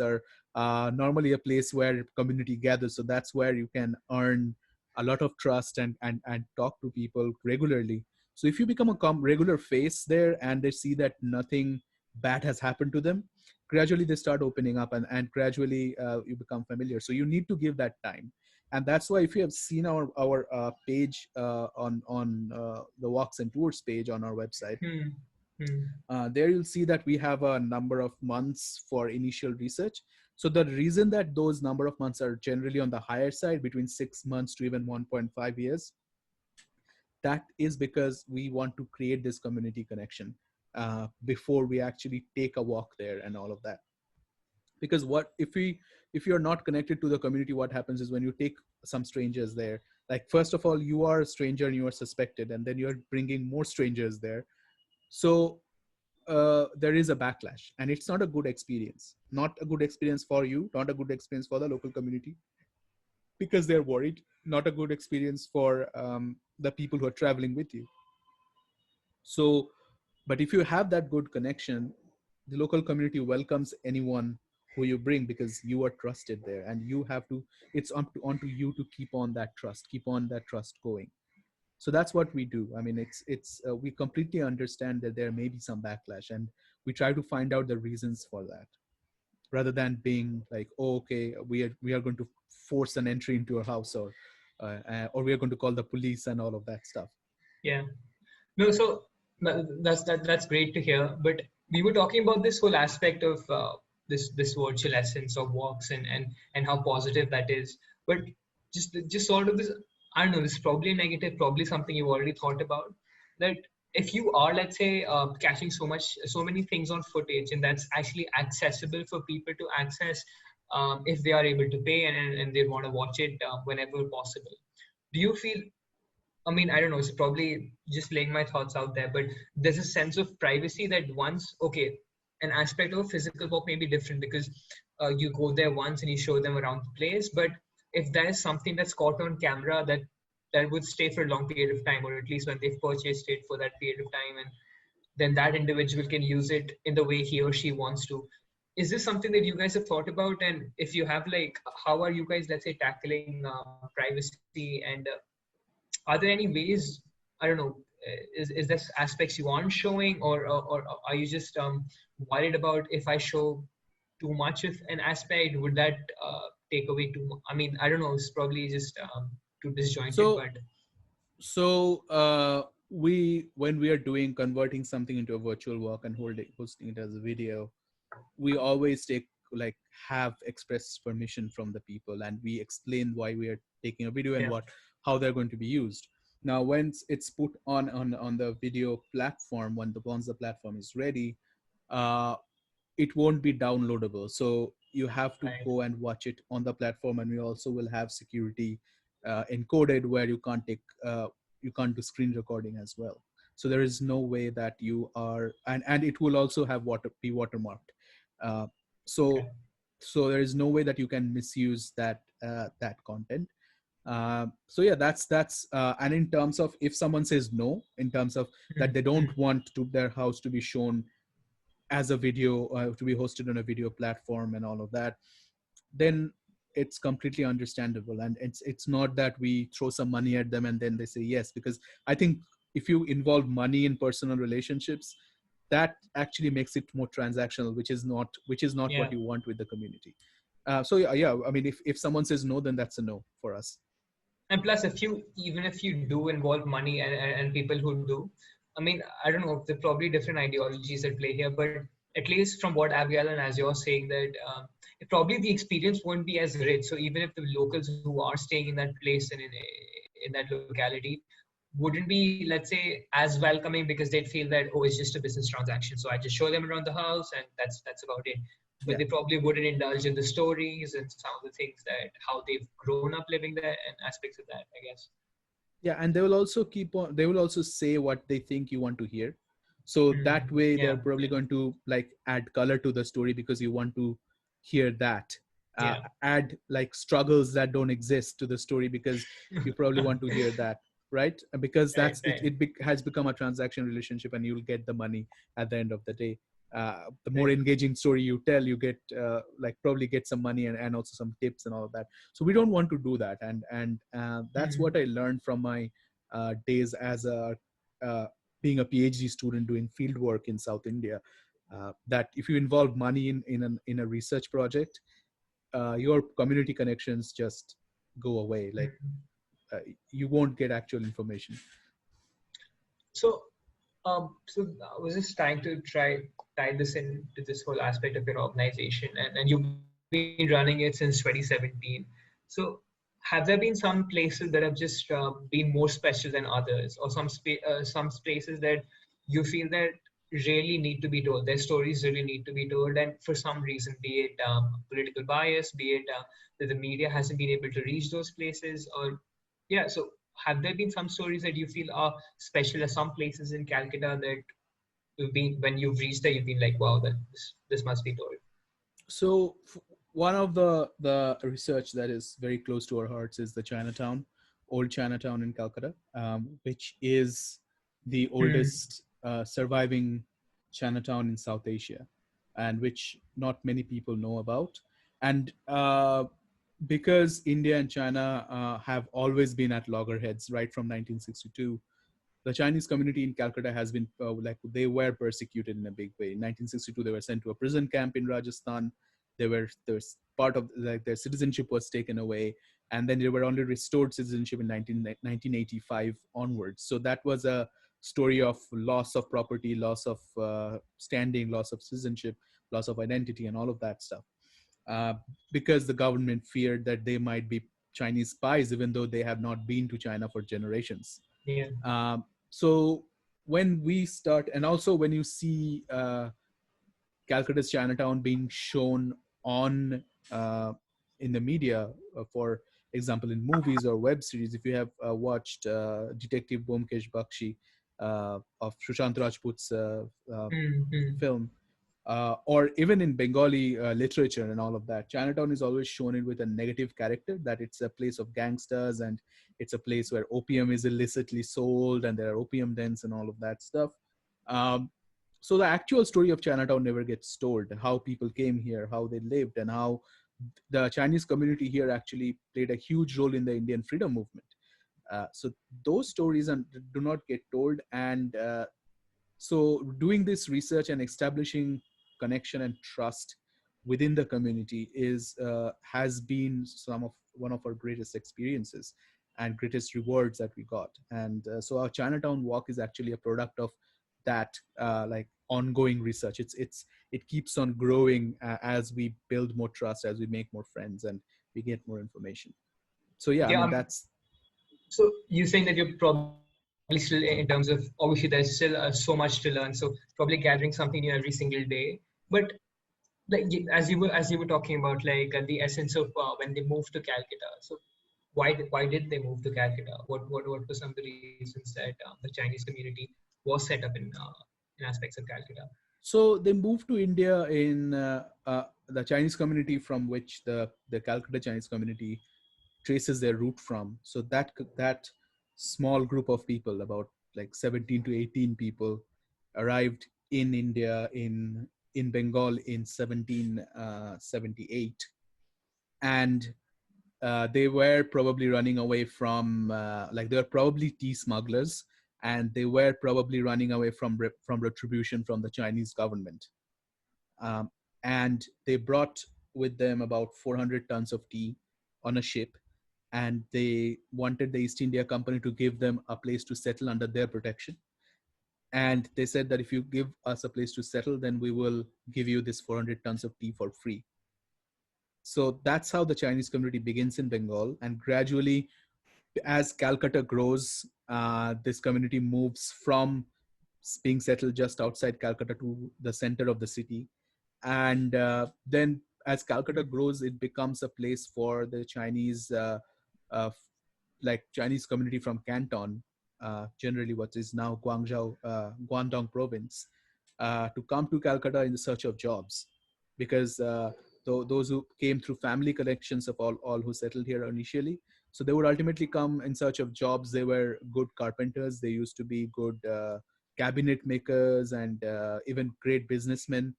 are normally a place where community gathers. So that's where you can earn a lot of trust and talk to people regularly. So if you become a regular face there and they see that nothing bad has happened to them, gradually they start opening up, and gradually you become familiar. So you need to give that time. And that's why if you have seen our page on the walks and tours page on our website, there you'll see that we have a number of months for initial research. So the reason that those number of months are generally on the higher side, between 6 months to even 1.5 years, that is because we want to create this community connection before we actually take a walk there and all of that. Because what if you're not connected to the community, what happens is when you take some strangers there, like first of all you are a stranger and you are suspected, and then you're bringing more strangers there. So there is a backlash, and it's not a good experience, not a good experience for you, not a good experience for the local community, because they're worried, not a good experience for the people who are traveling with you. So but if you have that good connection, the local community welcomes anyone who you bring, because you are trusted there, and you have to it's onto you to keep on that trust going. So that's what we do. I mean, it's we completely understand that there may be some backlash, and we try to find out the reasons for that, rather than being like, oh, okay, we are going to force an entry into a house, or we are going to call the police and all of that stuff. Yeah. No, so that's great to hear. But we were talking about this whole aspect of this virtual essence of walks and how positive that is. But just sort of this, I don't know. This is probably negative, probably something you've already thought about. That if you are, let's say, catching so many things on footage, and that's actually accessible for people to access, if they are able to pay and they want to watch it whenever possible. Do you feel, I mean, I don't know, it's probably just laying my thoughts out there, but there's a sense of privacy that once, okay, an aspect of a physical walk may be different because you go there once and you show them around the place. But if there is something that's caught on camera that would stay for a long period of time, or at least when they've purchased it for that period of time, and then that individual can use it in the way he or she wants to. Is this something that you guys have thought about? And if you have, like, how are you guys, let's say, tackling privacy and are there any ways, I don't know, is this aspects you aren't showing, or are you just worried about if I show too much of an aspect, would that take away too much? I mean, I don't know, it's probably just too disjointed, So but we when we are doing converting something into a virtual walk and hosting it as a video, we always like have express permission from the people, and we explain why we are taking a video and yeah. how they're going to be used. Now, once it's put on the video platform, once the platform is ready, uh, it won't be downloadable. So you have to Right. go and watch it on the platform, and we also will have security encoded where you can't do screen recording as well. So there is no way that you are, and it will also have be watermarked. Uh, so Okay. so there is no way that you can misuse that content. So yeah, that's and in terms of if someone says no, in terms of that they don't want to their house to be shown as a video, to be hosted on a video platform and all of that, then it's completely understandable. And it's not that we throw some money at them and then they say yes, because I think if you involve money in personal relationships, that actually makes it more transactional, which is not Yeah. what you want with the community. So yeah, I mean, if someone says no, then that's a no for us. And plus, even if you do involve money and people who do, I mean, I don't know, there are probably different ideologies at play here, but at least from what Abigail and as you're saying that probably the experience won't be as rich. So even if the locals who are staying in that place and in that locality wouldn't be, let's say, as welcoming because they'd feel that, oh, it's just a business transaction. So I just show them around the house and that's about it. But Yeah. they probably wouldn't indulge in the stories and some of the things that how they've grown up living there and aspects of that, I guess. Yeah, and they will also say what they think you want to hear. So that way Yeah, they're probably going to like add color to the story because you want to hear that. yeah, Add like struggles that don't exist to the story because you probably want to hear that, right? Because right, that's it, right, has become a transaction relationship, and you'll get the money at the end of the day. The more right. engaging story you tell, you get like probably get some money, and also some tips and all of that. So we don't want to do that, and that's what I learned from my days as a uh, being a PhD student doing field work in South India. That if you involve money in a research project, your community connections just go away. Like uh, you won't get actual information. So, so I was just trying to tie this into this whole aspect of your organization, and you've been running it since 2017. So, have there been some places that have just been more special than others, or some places that you feel that really need to be told? Their stories really need to be told, and for some reason, be it political bias, be it that the media hasn't been able to reach those places, or yeah. So, have there been some stories that you feel are special, or some places in Calcutta that you've been when you've reached there, you've been like, wow, that this must be told. So one of the research that is very close to our hearts is the Chinatown, old Chinatown in Calcutta, which is the oldest surviving Chinatown in South Asia, and which not many people know about. And because India and China have always been at loggerheads right from 1962, the Chinese community in Calcutta has been like they were persecuted in a big way. In 1962, they were sent to a prison camp in Rajasthan. There was part of like their citizenship was taken away, and then they were only restored citizenship in 1985 onwards. So that was a story of loss of property, loss of standing, loss of citizenship, loss of identity, and all of that stuff. Uh, because the government feared that they might be Chinese spies, even though they have not been to China for generations. Yeah. So when we start, and also when you see Calcutta's Chinatown being shown on in the media, for example, in movies or web series, if you have watched Detective Bomkesh Bakshi of Sushant Rajput's Mm-hmm. film, or even in Bengali literature and all of that, Chinatown is always shown it with a negative character, that it's a place of gangsters and it's a place where opium is illicitly sold and there are opium dens and all of that stuff. Um, so the actual story of Chinatown never gets told, how people came here, how they lived, and how the Chinese community here actually played a huge role in the Indian freedom movement. So those stories do not get told, and so doing this research and establishing connection and trust within the community is has been some of one of our greatest experiences and greatest rewards that we got. And so our Chinatown walk is actually a product of that like ongoing research. It keeps on growing as we build more trust, as we make more friends, and we get more information. So yeah, I Yeah, mean, that's So you're saying that you're probably still in terms of, obviously there's still so much to learn. So probably gathering something new every single day. But like as you were talking about, like the essence of when they moved to Calcutta. So why did they move to Calcutta? What were some of the reasons that the Chinese community was set up in aspects of Calcutta? So they moved to India in the Chinese community from which the Calcutta Chinese community traces their root from. So that small group of people, about like 17 to 18 people, arrived in India in Bengal in 1778, and they were probably running away from like they were probably tea smugglers, and they were probably running away from retribution from the Chinese government. um, and they brought with them about 400 tons of tea on a ship, and they wanted the East India Company to give them a place to settle under their protection. And they said that if you give us a place to settle, then we will give you this 400 tons of tea for free. So that's how the Chinese community begins in Bengal, and gradually, as Calcutta grows, this community moves from being settled just outside Calcutta to the center of the city. And then, as Calcutta grows, it becomes a place for the Chinese, uh, like Chinese community from Canton, generally what is now Guangzhou, Guangdong province, to come to Calcutta in search of jobs, because those who came through family connections of all who settled here initially, so they would ultimately come in search of jobs. They were good carpenters. They used to be good cabinet makers, and even great businessmen.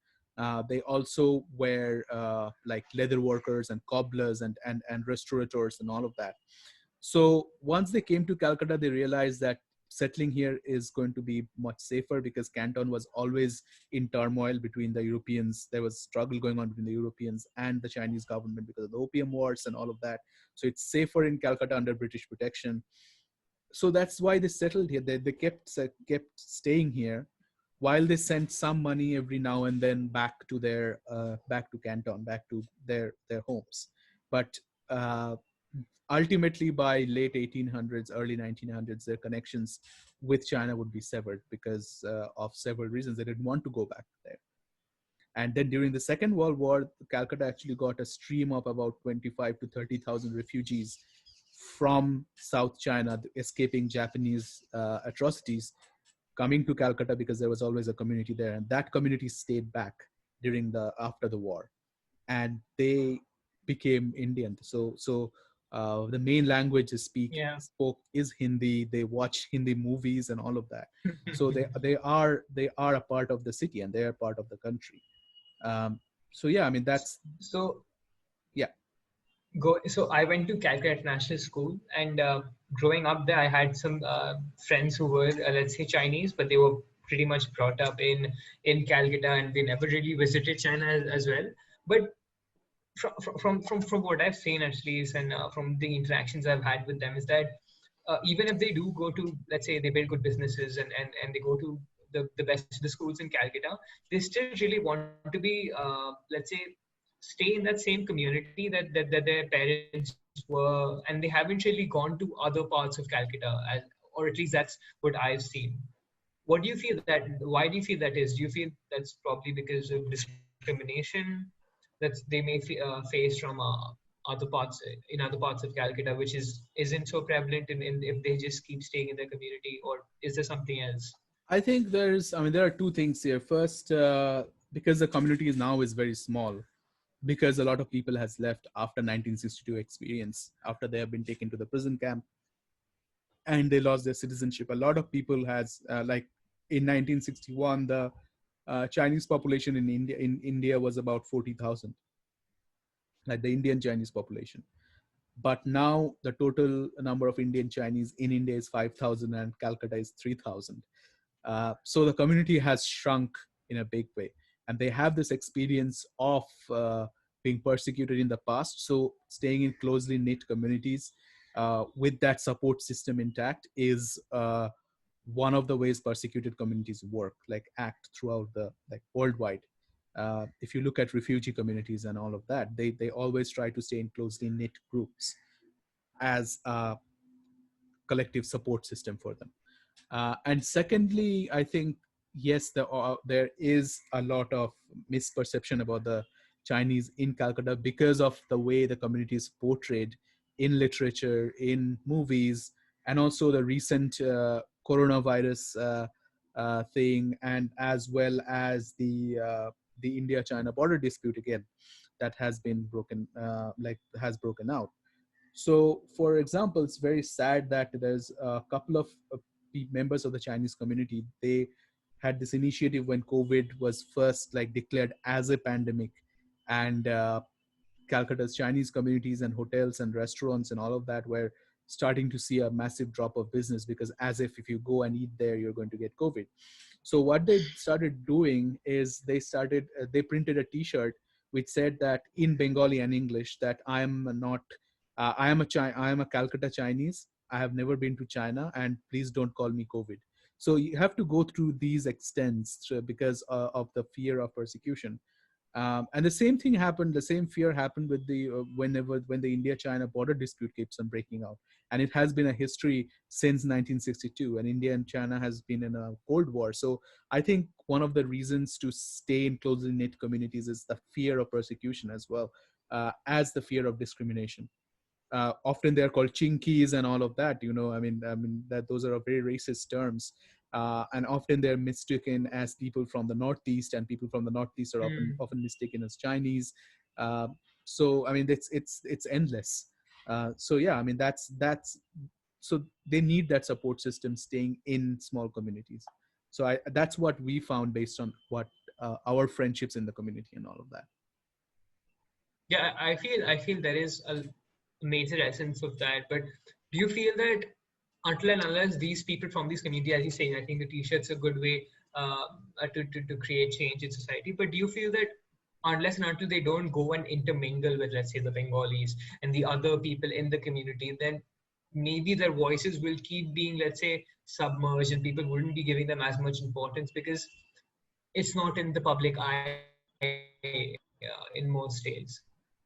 They also were like leather workers and cobblers and restaurateurs and all of that. So once they came to Calcutta, they realized that settling here is going to be much safer, because Canton was always in turmoil between the Europeans. There was struggle going on between the Europeans and the Chinese government because of the Opium Wars and all of that. So it's safer in Calcutta under British protection. So that's why they settled here. They kept staying here, while they sent some money every now and then back to their back to Canton, back to their homes. But uh, ultimately, by late 1800s, early 1900s, their connections with China would be severed because of several reasons. They didn't want to go back there. And then during the Second World War, Calcutta actually got a stream of about 25 to 30,000 refugees from South China, escaping Japanese atrocities, coming to Calcutta because there was always a community there, and that community stayed back during the after the war, and they became Indian. So the main language Yeah. spoke is Hindi. They watch Hindi movies and all of that. So they are a part of the city, and they are part of the country. So yeah, I mean that's So yeah. so I went to Calcutta International School, and growing up there, I had some friends who were, let's say, Chinese, but they were pretty much brought up in Calcutta, and they never really visited China as well. But from what I've seen, at least, and from the interactions I've had with them, is that even if they do go to, let's say, they build good businesses, and they go to the best of the schools in Calcutta, they still really want to be, let's say, stay in that same community that their parents were, and they haven't really gone to other parts of Calcutta, or at least that's what I've seen. What do you feel that? Why do you feel that is? Do you feel that's probably because of discrimination that they may face from other parts of Calcutta, which isn't so prevalent in if they just keep staying in their community, or is there something else? I mean, there are two things here. First, because the community is now is very small, because a lot of people has left after 1962 experience, after they have been taken to the prison camp and they lost their citizenship. A lot of people has like in 1961, the Chinese population in India was about 40,000, like the Indian Chinese population. But now the total number of Indian Chinese in India is 5,000, and Calcutta is 3,000. So the community has shrunk in a big way, and they have this experience of being persecuted in the past. So staying in closely knit communities with that support system intact is one of the ways persecuted communities work, like act throughout the like worldwide. If you look at refugee communities and all of that, they always try to stay in closely knit groups as collective support system for them. And secondly, I think yes, there is a lot of misperception about the Chinese in Calcutta because of the way the community is portrayed in literature, in movies, and also the recent coronavirus thing, and as well as the India-China border dispute again that has been has broken out. So, for example, it's very sad that there's a couple of members of the Chinese community. They had this initiative when COVID was first like declared as a pandemic, and Calcutta's Chinese communities and hotels and restaurants and all of that were starting to see a massive drop of business, because as if you go and eat there, you're going to get COVID. So what they started doing is they printed a T-shirt which said that in Bengali and English that I am not I am a Calcutta Chinese. I have never been to China, and please don't call me COVID. So you have to go through these extents because of the fear of persecution. And the same thing happened. The same fear happened with the when the India-China border dispute keeps on breaking out, and it has been a history since 1962. And India and China has been in a cold war. So I think one of the reasons to stay in closely knit communities is the fear of persecution as well, as the fear of discrimination. Often they're called chinkies and all of that. I mean that those are very racist terms, and often they're mistaken as people from the Northeast, and people from the Northeast are Hmm. often mistaken as Chinese. Uh, so I mean, it's endless. So yeah, I mean that's so they need that support system staying in small communities. So that's what we found based on what our friendships in the community and all of that. Yeah, I feel there is a major essence of that. But do you feel that until and unless these people from these community, as you say, I think the t-shirt's a good way to create change in society. But do you feel that unless and until they don't go and intermingle with, let's say, the Bengalis and the other people in the community, then maybe their voices will keep being, let's say, submerged, and people wouldn't be giving them as much importance because it's not in the public eye in most states.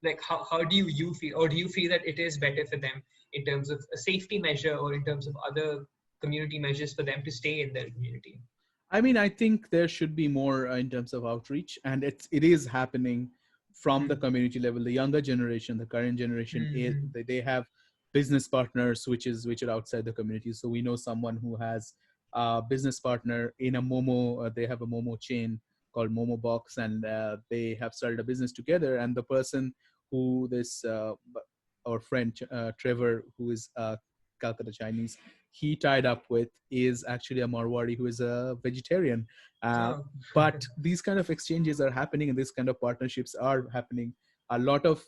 Like how do you feel, or do you feel that it is better for them in terms of a safety measure or in terms of other community measures for them to stay in their community? I mean, I think there should be more in terms of outreach, and it is happening from the Hmm. community level. The younger generation, the current generation, Hmm. they have business partners which are outside the community. So we know someone who has a business partner in a Momo. They have a Momo chain called Momo Box, and they have started a business together. And the person who this our friend Trevor, who is Calcutta Chinese, he tied up with is actually a Marwari who is a vegetarian. Uh, Oh. but these kind of exchanges are happening, and these kind of partnerships are happening. A lot of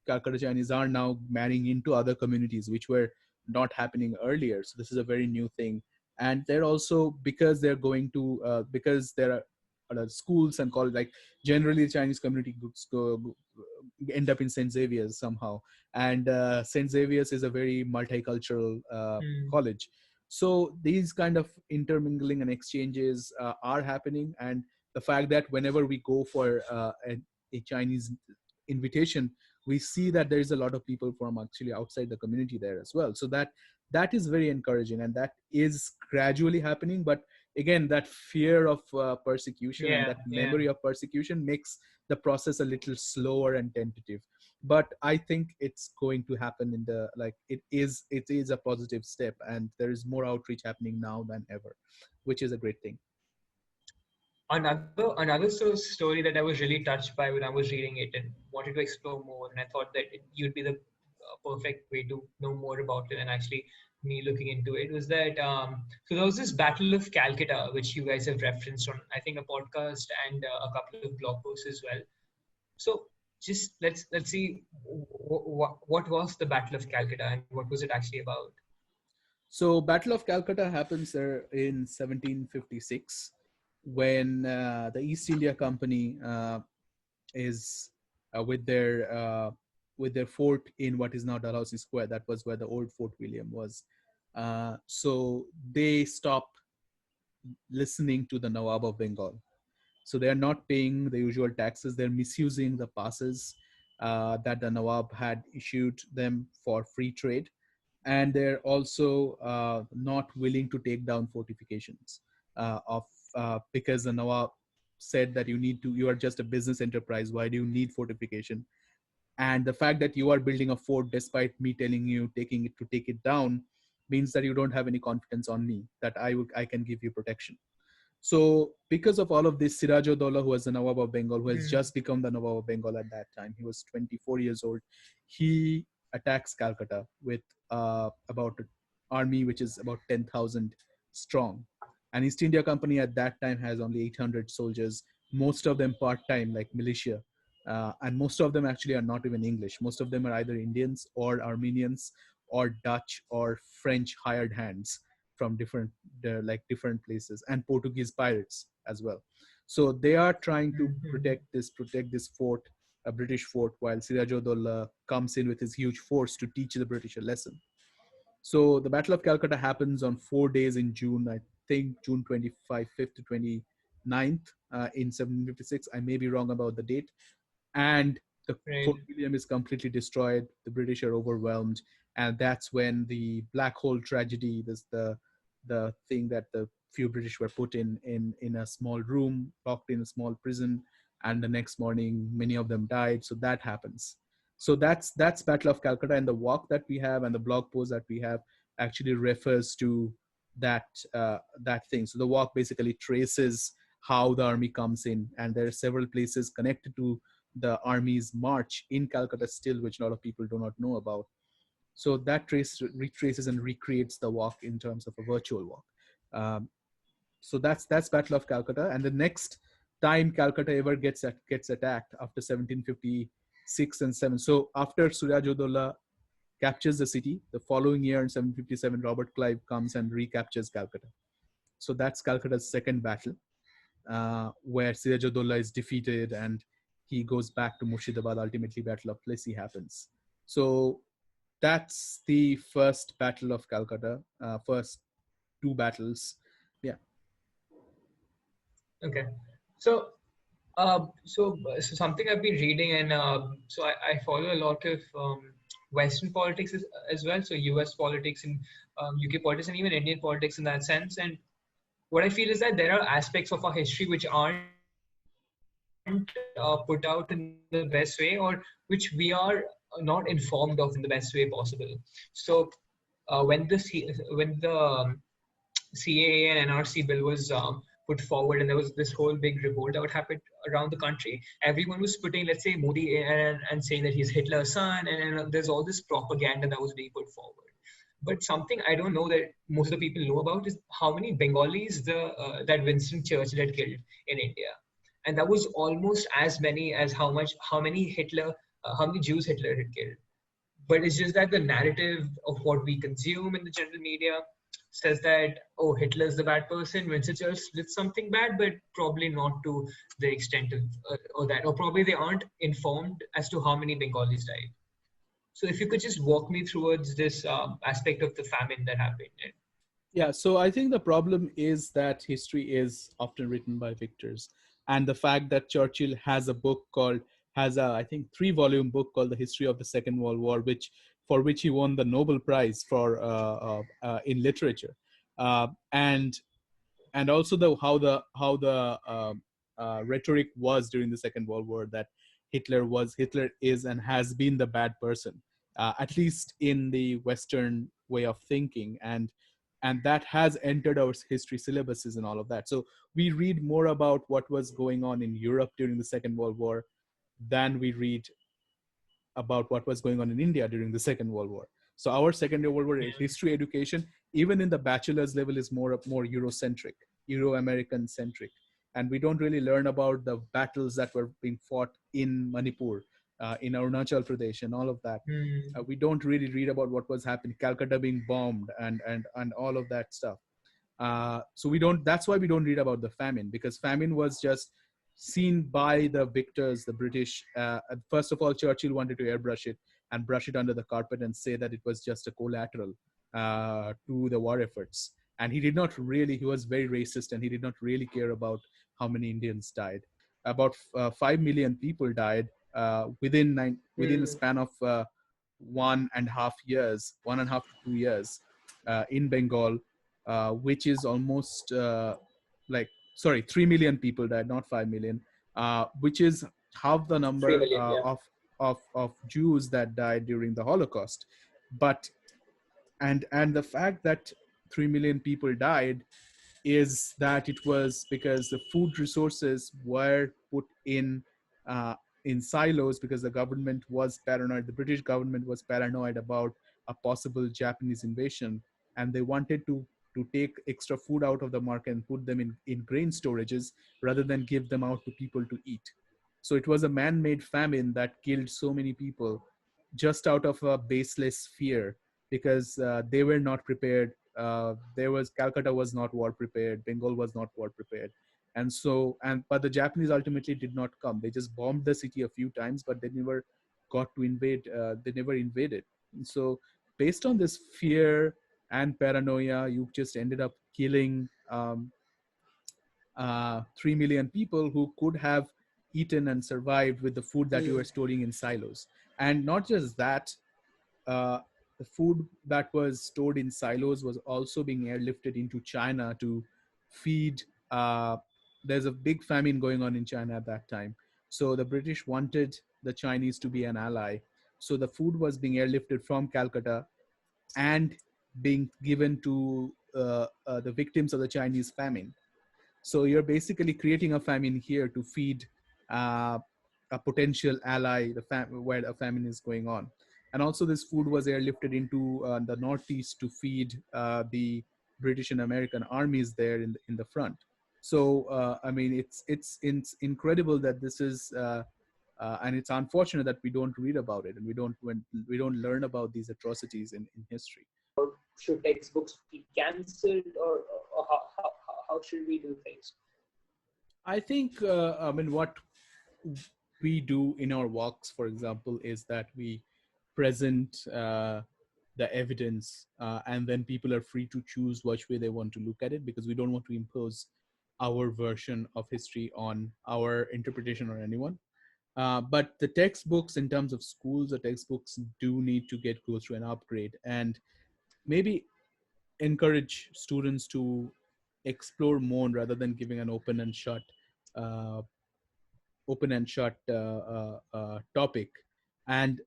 Calcutta Chinese are now marrying into other communities, which were not happening earlier. So this is a very new thing. And they're also, because they're going to because there are schools and college, like generally the Chinese community groups end up in St. Xavier's somehow, and St. Xavier's is a very multicultural Hmm. college. So these kind of intermingling and exchanges are happening, and the fact that whenever we go for a Chinese invitation, we see that there is a lot of people from actually outside the community there as well. So that is very encouraging, and that is gradually happening. But again, that fear of persecution and Yeah, that yeah. memory of persecution makes the process a little slower and tentative. But I think it's going to happen in the like it is a positive step, and there is more outreach happening now than ever, which is a great thing. Another story that I was really touched by when I was reading it and wanted to explore more, and I thought that you'd be the perfect way to know more about it, and actually me looking into it was that so there was this Battle of Calcutta which you guys have referenced on, I think, a podcast and a couple of blog posts as well. So just let's see what was the Battle of Calcutta and what was it actually about? So Battle of Calcutta happens there in 1756, when the East India Company is with their fort in what is now Dalhousie Square. That was where the old Fort William was. So they stop listening to the Nawab of Bengal. So they are not paying the usual taxes. They're misusing the passes that the Nawab had issued them for free trade. and they're also not willing to take down fortifications of because the Nawab said that you are just a business enterprise. Why do you need fortification? And the fact that you are building a fort despite me telling you take it down means that you don't have any confidence on me that I can give you protection. So because of all of this, Siraj-ud-Dowlah, who was the Nawab of Bengal, who has Hmm. just become the Nawab of Bengal at that time, he was 24 years old. He attacks Calcutta with about an army which is about 10,000 strong. And East India Company at that time has only 800 soldiers, most of them part-time, like militia. And most of them actually are not even English. Most of them are either Indians or Armenians or Dutch or French hired hands from different places, and Portuguese pirates as well. So they are trying to Hmm. protect this fort, a British fort, while Siraj-ud-Dowlah comes in with his huge force to teach the British a lesson. So the Battle of Calcutta happens on 4 days in June, I think June 5th to 29th in 1756. I may be wrong about the date. And the Right. Fort William is completely destroyed. The British are overwhelmed, and that's when the black hole tragedy, this the thing that the few British were put in a small room, locked in a small prison, and the next morning many of them died. So that happens. So that's Battle of Calcutta, and the walk that we have and the blog post that we have actually refers to that thing. So the walk basically traces how the army comes in, and there are several places connected to the army's march in Calcutta still, which a lot of people do not know about. So that retraces and recreates the walk in terms of a virtual walk. Um, so that's Battle of Calcutta, and the next time Calcutta ever gets attacked after 1756 and 7. So after Suraj-ud-Dowlah captures the city, the following year in 757, Robert Clive comes and recaptures Calcutta. So that's Calcutta's second battle, where Siraj-ud-Dowlah is defeated and he goes back to Murshidabad. Ultimately, Battle of Plassey happens. So that's the first Battle of Calcutta, first two battles. Yeah. Okay. So, so something I've been reading, and so I follow a lot of Western politics as well. So U.S. politics and UK politics, and even Indian politics in that sense. And what I feel is that there are aspects of our history which aren't put out in the best way, or which we are not informed of in the best way possible. So when the CAA and NRC bill was put forward, and there was this whole big revolt that would happen around the country. Everyone was putting, let's say, Modi and saying that he's Hitler's son, and there's all this propaganda that was being put forward. But something I don't know that most of the people know about is how many Bengalis the that Winston Churchill had killed in India, and that was almost as many as how many Jews Hitler had killed. But it's just that the narrative of what we consume in the general media says that, oh, Hitler's the bad person, Winston Churchill did something bad, but probably not to the extent of or that, or probably they aren't informed as to how many Bengalis died. So if you could just walk me towards this aspect of the famine that happened. Yeah, so I think the problem is that history is often written by victors, and the fact that Churchill has a, I think, 3-volume book called The History of the Second World War, which he won the Nobel Prize for in literature, and also how the rhetoric was during the Second World War, that Hitler is and has been the bad person, at least in the Western way of thinking, and that has entered our history syllabuses and all of that. So we read more about what was going on in Europe during the Second World War than we read about what was going on in India during the Second World War. So our Second World War history education, even in the bachelor's level, is more Eurocentric, Euro-American centric, and we don't really learn about the battles that were being fought in Manipur, in Arunachal Pradesh, and all of that. Hmm. We don't really read about what was happening, Calcutta being bombed, and all of that stuff. So we don't. That's why we don't read about the famine, because famine was just seen by the victors, the British. First of all, Churchill wanted to airbrush it and brush it under the carpet and say that it was just a collateral to the war efforts. And he did not really. He was very racist, and he did not really care about how many Indians died. About 5 million people died within a Hmm. span of 1.5 to 2 years in Bengal, which is almost 3 million people died, not 5 million, which is half the 3 number million, yeah. of Jews that died during the Holocaust. But and the fact that 3 million people died is that it was because the food resources were put uh, in silos, because the government was paranoid. The British government was paranoid about a possible Japanese invasion, and they wanted to take extra food out of the market and put them in grain storages rather than give them out to people to eat. So it was a man-made famine that killed so many people just out of a baseless fear, because they were not prepared. Calcutta was not war prepared, Bengal was not war prepared. And so, but the Japanese ultimately did not come. They just bombed the city a few times, but they never got to invade. They never invaded. And so based on this fear and paranoia, you just ended up killing 3 million people who could have eaten and survived with the food that you were storing in silos. And not just that, uh, the food that was stored in silos was also being airlifted into China to feed. There's a big famine going on in China at that time. So the British wanted the Chinese to be an ally. So the food was being airlifted from Calcutta and being given to the victims of the Chinese famine. So you're basically creating a famine here to feed uh, a potential ally, where a famine is going on. And also, this food was airlifted into the northeast to feed the British and American armies there in the front. So I mean, it's incredible that this is, and it's unfortunate that we don't read about it, and we don't learn about these atrocities in history. Should textbooks be cancelled, or how should we do things? I think, I mean, what we do in our walks, for example, is that we present the evidence, and then people are free to choose which way they want to look at it, because we don't want to impose our version of history on our interpretation or anyone. But the textbooks, in terms of schools, the textbooks do need to go through an upgrade, and maybe encourage students to explore more rather than giving an uh, topic. And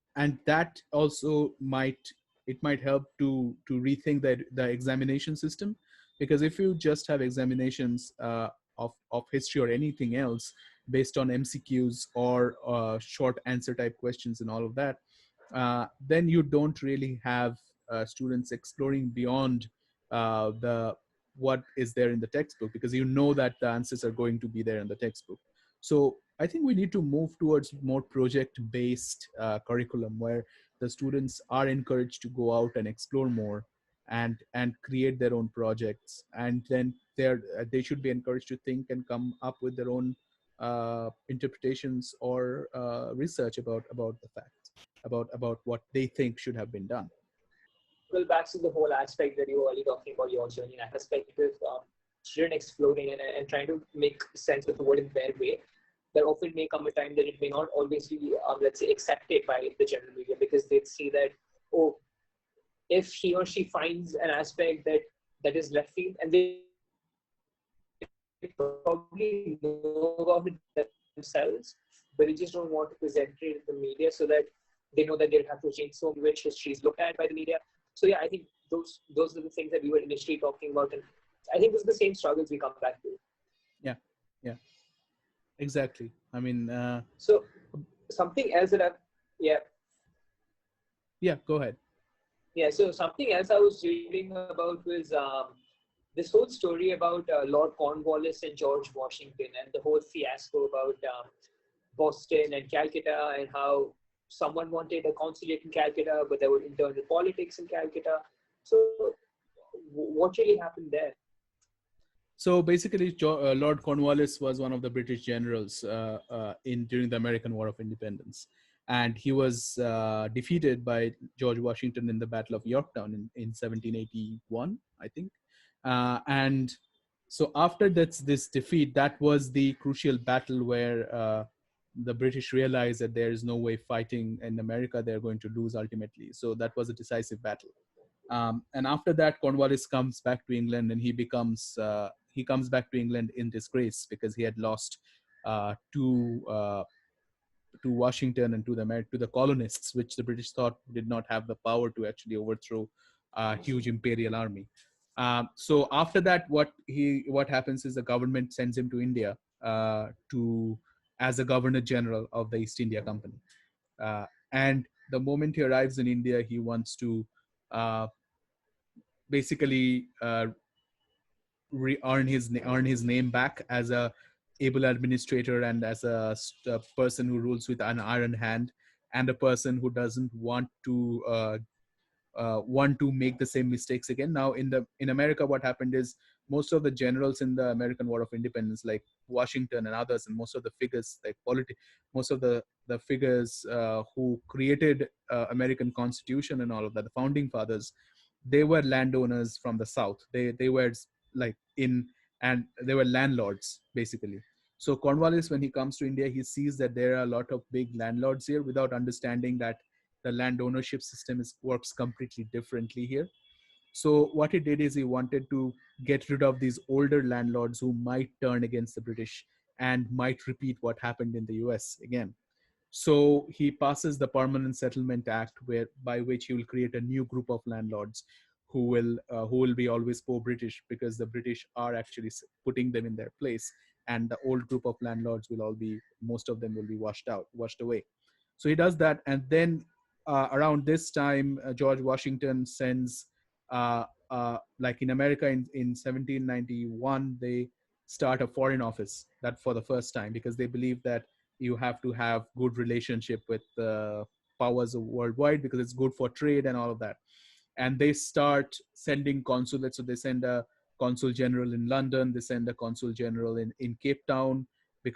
that also might help to rethink the examination system, because if you just have examinations of history or anything else based on MCQs or short answer type questions and all of that, then you don't really have students exploring beyond the what is there in the textbook, because you know that the answers are going to be there in the textbook. So I think we need to move towards more project-based curriculum, where the students are encouraged to go out and explore more and create their own projects, and then they should be encouraged to think and come up with their own interpretations or research about the facts, about what they think should have been done. Well, back to the whole aspect that you were already talking about, your journey and perspective, children exploring and trying to make sense of the world in their way. There often may come a time that it may not always be, let's say, accepted by the general media, because they'd see that, oh, if he or she finds an aspect that is left field, and they probably know about it themselves, but they just don't want to present it in the media, so that they know that they'll have to change so much history is looked at by the media. So yeah, I think those are the things that we were initially talking about, and I think those are the same struggles we come back to. Yeah, exactly. I mean, So something else that yeah, go ahead. so something else I was reading about was this whole story about Lord Cornwallis and George Washington, and the whole fiasco about Boston and Calcutta, and how someone wanted a consulate in Calcutta, but there were internal politics in Calcutta. So what really happened there? So basically, Lord Cornwallis was one of the British generals during the American War of Independence, and he was defeated by George Washington in the Battle of Yorktown in 1781, I think. And so after this defeat, that was the crucial battle where the British realized that there is no way fighting in America, they're going to lose ultimately. So that was a decisive battle. And after that, Cornwallis comes back to England, and he comes back to England in disgrace because he had lost to Washington and to the colonists, which the British thought did not have the power to actually overthrow a huge imperial army. So after that, what happens is the government sends him to India to as a Governor General of the East India Company. And the moment he arrives in India, he wants to uh, basically earn his name back as a able administrator and as a person who rules with an iron hand, and a person who doesn't want to make the same mistakes again. Now, in America, what happened is most of the generals in the American War of Independence, like Washington and others, and most of the figures, most of the figures who created American Constitution and all of that, the founding fathers, they were landowners from the South. They were like in and they were landlords basically. So Cornwallis, when he comes to India, he sees that there are a lot of big landlords here without understanding that the land ownership system works completely differently here. So what he did is he wanted to get rid of these older landlords who might turn against the British and might repeat what happened in the US again. So he passes the Permanent Settlement Act, by which he will create a new group of landlords who will be always pro-British, because the British are actually putting them in their place, and the old group of landlords most of them will be washed away. So he does that, and then around this time, George Washington sends, like in America in 1791, they start a foreign office, that for the first time, because they believe that you have to have good relationship with powers worldwide, because it's good for trade and all of that. And they start sending consulates. So they send a consul general in London, they send a consul general in Cape Town,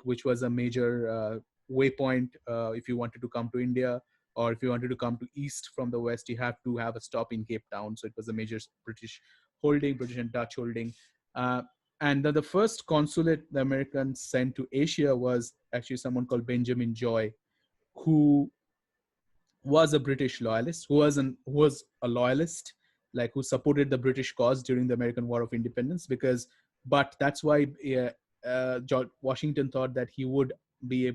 which was a major waypoint if you wanted to come to India, or if you wanted to come to east from the west, you have to have a stop in Cape Town. So it was a major British and Dutch holding. And the first consulate the Americans sent to Asia was actually someone called Benjamin Joy, who was a British loyalist, who was a loyalist, like who supported the British cause during the American War of Independence. But that's why George Washington thought that he will be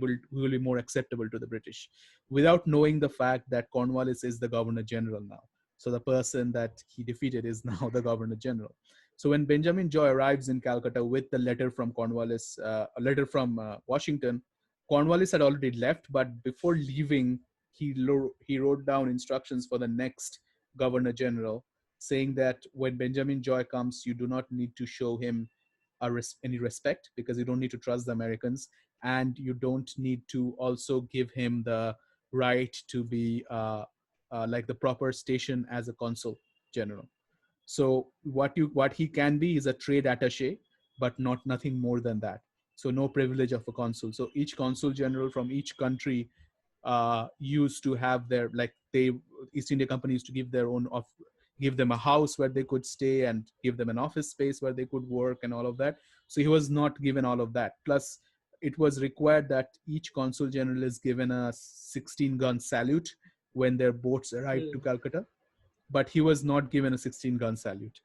more acceptable to the British, without knowing the fact that Cornwallis is the Governor General now. So the person that he defeated is now the Governor General. So when Benjamin Joy arrives in Calcutta with the letter from Cornwallis, a letter from Washington, Cornwallis had already left, but before leaving, he wrote down instructions for the next Governor General, saying that when Benjamin Joy comes, you do not need to show him any respect, because you don't need to trust the Americans, and you don't need to also give him the right to be like the proper station as a consul general. So what he can be is a trade attaché, but nothing more than that. So no privilege of a consul. So each consul general from each country used to have their, like, East India Company used to give them a house where they could stay and give them an office space where they could work and all of that. So he was not given all of that. Plus, it was required that each consul general is given a 16-gun salute when their boats arrived to Calcutta, but he was not given a 16-gun salute.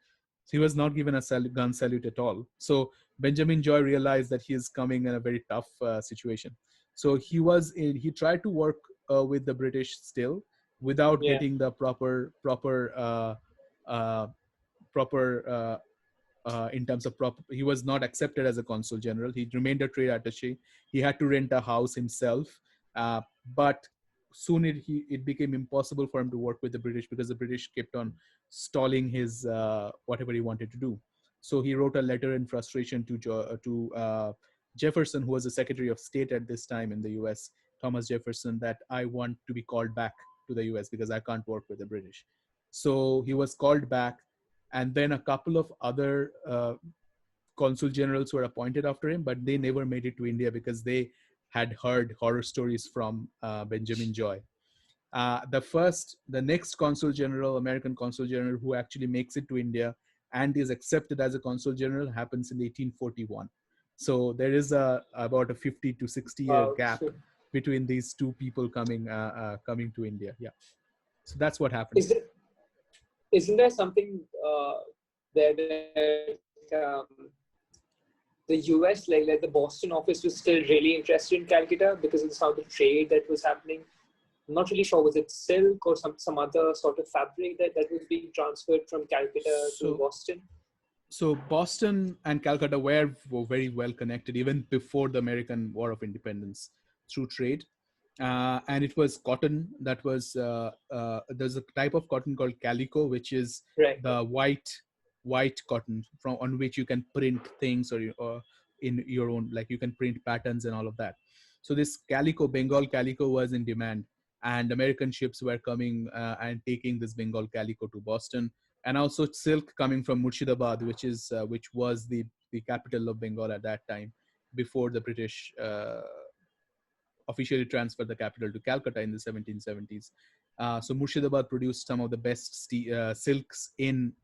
So he was not given a gun salute at all. So Benjamin Joy realized that he is coming in a very tough situation. So he tried to work with the British still, without getting the proper in terms of proper. He was not accepted as a consul general. He remained a trade attaché. He had to rent a house himself, but soon it became impossible for him to work with the British, because the British kept on stalling his whatever he wanted to do. So he wrote a letter in frustration to Jefferson, who was the Secretary of State at this time in the US, Thomas Jefferson, that I want to be called back to the US because I can't work with the British. So he was called back, and then a couple of other consul generals were appointed after him, but they never made it to India because they had heard horror stories from Benjamin Joy. The next consul general, American consul general, who actually makes it to India and is accepted as a consul general, happens in 1841. So there is about a 50 to 60 year gap between these two people coming to India. Yeah, so that's what happened. Isn't there something there that the US, like the Boston office was still really interested in Calcutta because of the sort of trade that was happening? I'm not really sure, was it silk or some other sort of fabric that was being transferred from Calcutta to Boston? So Boston and Calcutta were very well connected even before the American War of Independence through trade. And it was cotton that was, there's a type of cotton called calico, which is the white cotton on which you can print things or in your own, like you can print patterns and all of that. So this calico, Bengal calico, was in demand, and American ships were coming and taking this Bengal calico to Boston. And also silk coming from Murshidabad, which was the capital of Bengal at that time, before the British officially transferred the capital to Calcutta in the 1770s. So Murshidabad produced some of the best silks in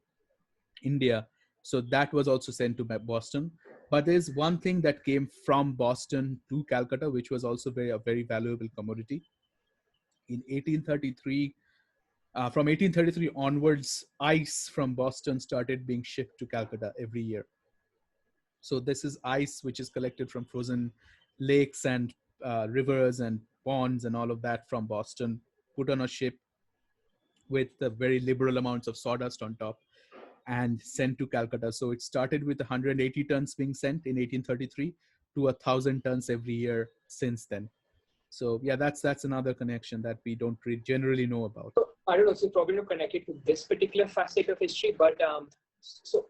India. So that was also sent to Boston. But there's one thing that came from Boston to Calcutta, which was also a very valuable commodity. In 1833, from 1833 onwards, ice from Boston started being shipped to Calcutta every year. So this is ice which is collected from frozen lakes and rivers and ponds and all of that from Boston, put on a ship with very liberal amounts of sawdust on top, and sent to Calcutta. So it started with 180 tons being sent in 1833 to 1,000 tons every year since then. So yeah, that's another connection that we don't generally know about. So, I don't know, so probably not connected to this particular facet of history, but so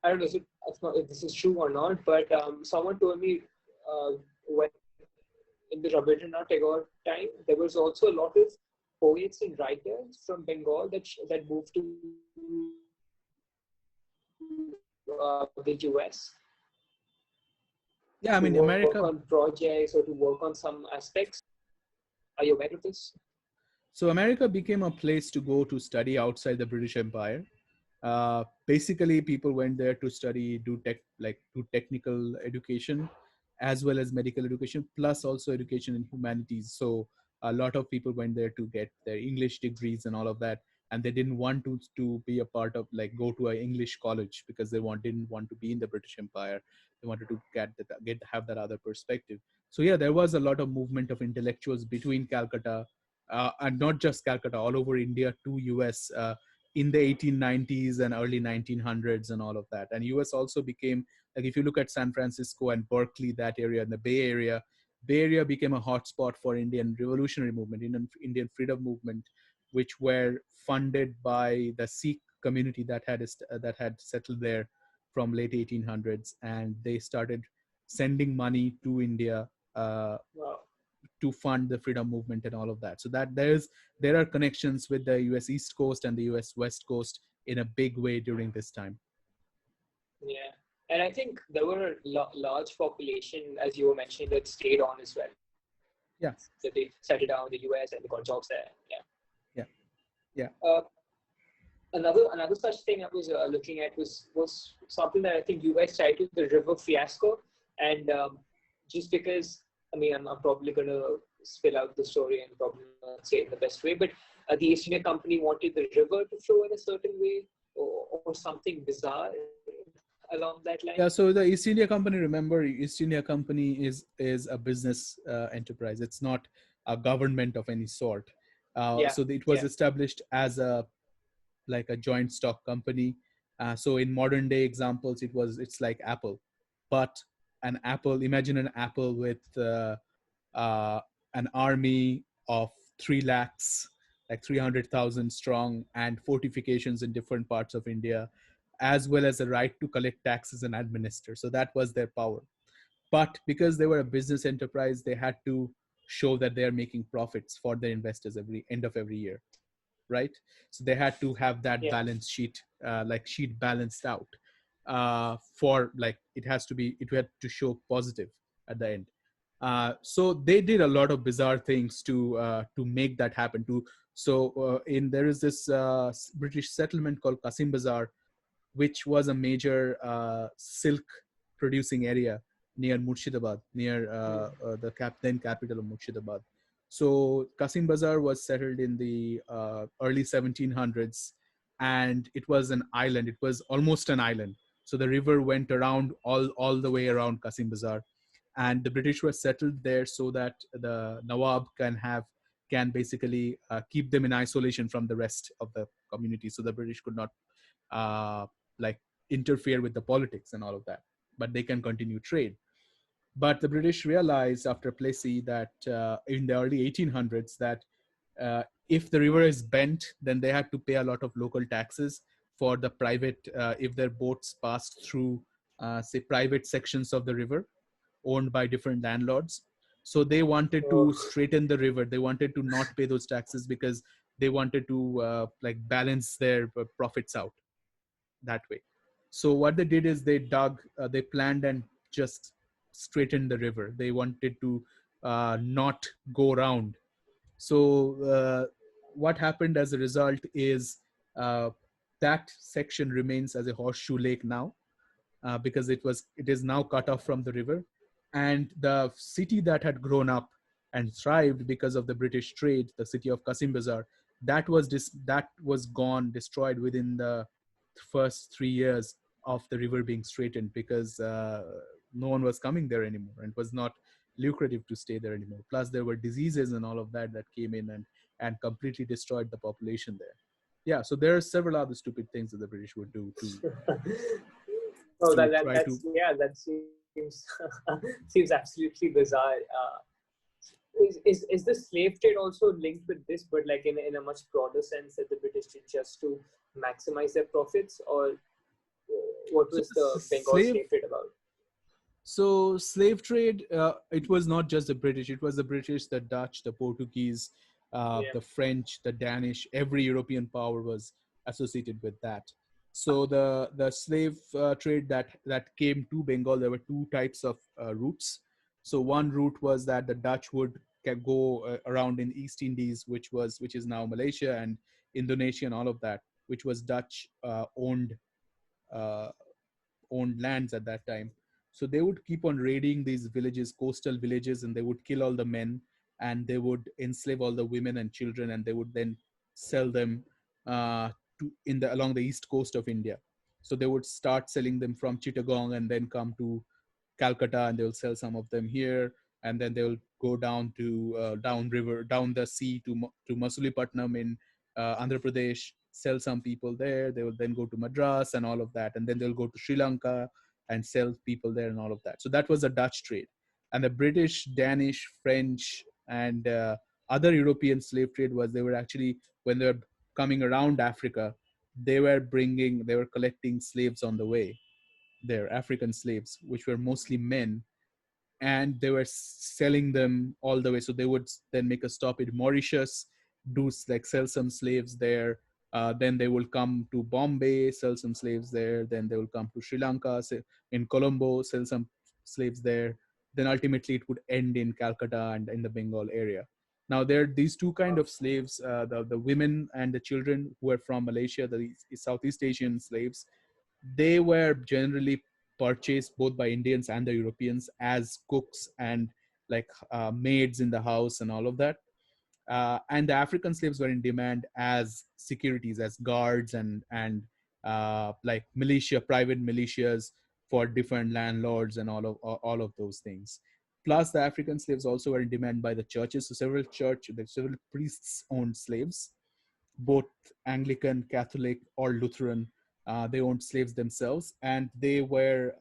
I don't know if this is true or not, but someone told me when in the Rabindranath Tagore time, there was also a lot of poets and writers from Bengal that moved to the US. Yeah, I mean, America, work on projects or to work on some aspects. Are you aware of this? So America became a place to go to study outside the British Empire. Basically, people went there to study, do technical education, as well as medical education, plus also education in humanities. So a lot of people went there to get their English degrees and all of that, and they didn't want to be a part of, like, go to an English college because they didn't want to be in the British Empire. They wanted to have that other perspective. So yeah, there was a lot of movement of intellectuals between Calcutta and not just Calcutta, all over India to US in the 1890s and early 1900s and all of that. And US also became, like, if you look at San Francisco and Berkeley, that area, and the Bay Area became a hotspot for Indian revolutionary movement, Indian freedom movement, which were funded by the Sikh community that had settled there from late 1800s, and they started sending money to India to fund the freedom movement and all of that. So that there are connections with the US East Coast and the US West Coast in a big way during this time. Yeah, and I think there were a large population, as you were mentioning, that stayed on as well. Yeah. So they settled down in the US and they got jobs there. Yeah. Another such thing I was looking at was something that I think you guys titled the River Fiasco, and just because, I mean, I'm probably going to spill out the story and probably not say it in the best way, but the East India Company wanted the river to flow in a certain way or something bizarre along that line. Yeah, so the East India Company, remember, East India Company is a business enterprise. It's not a government of any sort. So it was established as a joint stock company. So in modern day examples, it's like Apple, but imagine an Apple with an army of 3 lakhs, like 300,000 strong, and fortifications in different parts of India, as well as the right to collect taxes and administer. So that was their power. But because they were a business enterprise, they had to show that they are making profits for their investors every end of every year, right? So they had to have that balance sheet, sheet balanced out for, like, it had to show positive at the end. So they did a lot of bizarre things to make that happen. There is this British settlement called Kasim Bazar, which was a major silk producing area, near Murshidabad, near then capital of Murshidabad. So Qasim Bazar was settled in the early 1700s, and it was an island. It was almost an island. So the river went around all the way around Qasim Bazar, and the British were settled there so that the Nawab can basically keep them in isolation from the rest of the community, so the British could not uh, like interfere with the politics and all of that, but they can continue trade. But the British realized after Plessy that in the early 1800s that if the river is bent, then they had to pay a lot of local taxes for the private, if their boats passed through, say, private sections of the river owned by different landlords. So they wanted Oh, to straighten the river. They wanted to not pay those taxes because they wanted to like balance their profits out that way. So what they did is they planned and just straightened the river. They wanted to not go around. So what happened as a result is uh, that section remains as a horseshoe lake now, because it is now cut off from the river, and the city that had grown up and thrived because of the British trade, the city of Qasim Bazar, that was gone, destroyed within the first 3 years of the river being straightened, because no one was coming there anymore, and it was not lucrative to stay there anymore. Plus there were diseases and all of that that came in and completely destroyed the population there. Yeah, so there are several other stupid things that the British would do oh, to try to. that's yeah, that seems seems absolutely bizarre. Is the slave trade also linked with this, but like in a much broader sense that the British did just to maximize their profits, or what So was the Bengal slave slave trade about? so slave trade, it was not just the British. It was the British, the Dutch, the Portuguese, Yeah. the French, the Danish. Every European power was associated with that. So the slave trade that came to Bengal, there were two types of routes. So one route was that the Dutch would go around in East Indies, which is now Malaysia and Indonesia and all of that, which was Dutch uh, owned lands at that time. So they would keep on raiding these villages, coastal villages, and they would kill all the men, and they would enslave all the women and children, and they would then sell them along the east coast of India. So they would start selling them from Chittagong and then come to Calcutta, and they'll sell some of them here, and then they'll go down to down the sea to Masulipattnam in Andhra Pradesh, sell some people there. They will then go to Madras and all of that, and then they'll go to Sri Lanka and sell people there and all of that. So that was the Dutch trade, and the British, Danish, French, and other European slave trade was they were actually, when they were coming around Africa, they were collecting slaves on the way there, African slaves, which were mostly men, and they were selling them all the way. So they would then make a stop in Mauritius, like sell some slaves there. Then they will come to Bombay, sell some slaves there. Then they will come to Sri Lanka, in Colombo, sell some slaves there. Then ultimately it would end in Calcutta and in the Bengal area. Now there are these two kind of slaves, the women and the children who are from Malaysia, the Southeast Asian slaves. They were generally purchased both by Indians and the Europeans as cooks and like maids in the house and all of that. And the African slaves were in demand as securities, as guards and like private militias for different landlords and all of those things. Plus, the African slaves also were in demand by the churches. So several priests owned slaves, both Anglican, Catholic, or Lutheran. They owned slaves themselves, and they were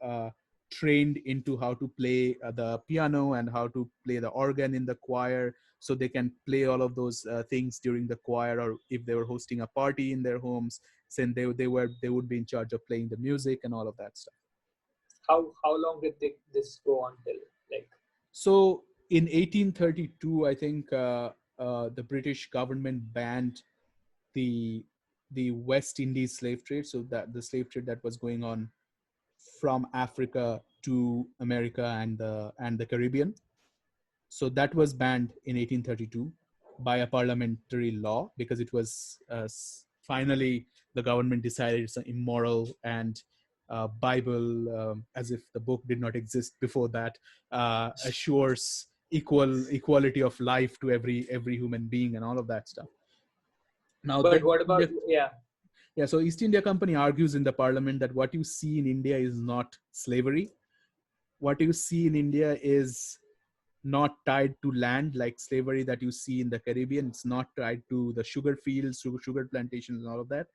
trained into how to play the piano and how to play the organ in the choir, so they can play all of those things during the choir, or if they were hosting a party in their homes, then they would be in charge of playing the music and all of that stuff. How long did this go on till, like? So in 1832, I think the British government banned the West Indies slave trade, so that the slave trade that was going on from Africa to America and the Caribbean. So that was banned in 1832 by a parliamentary law, because it was finally the government decided it's immoral and Bible, as if the book did not exist before that, assures equality of life to every human being and all of that stuff. Now, But what about, so East India Company argues in the parliament that what you see in India is not slavery. What you see in India is not tied to land like slavery that you see in the Caribbean. It's not tied to the sugar fields, sugar plantations, and all of that.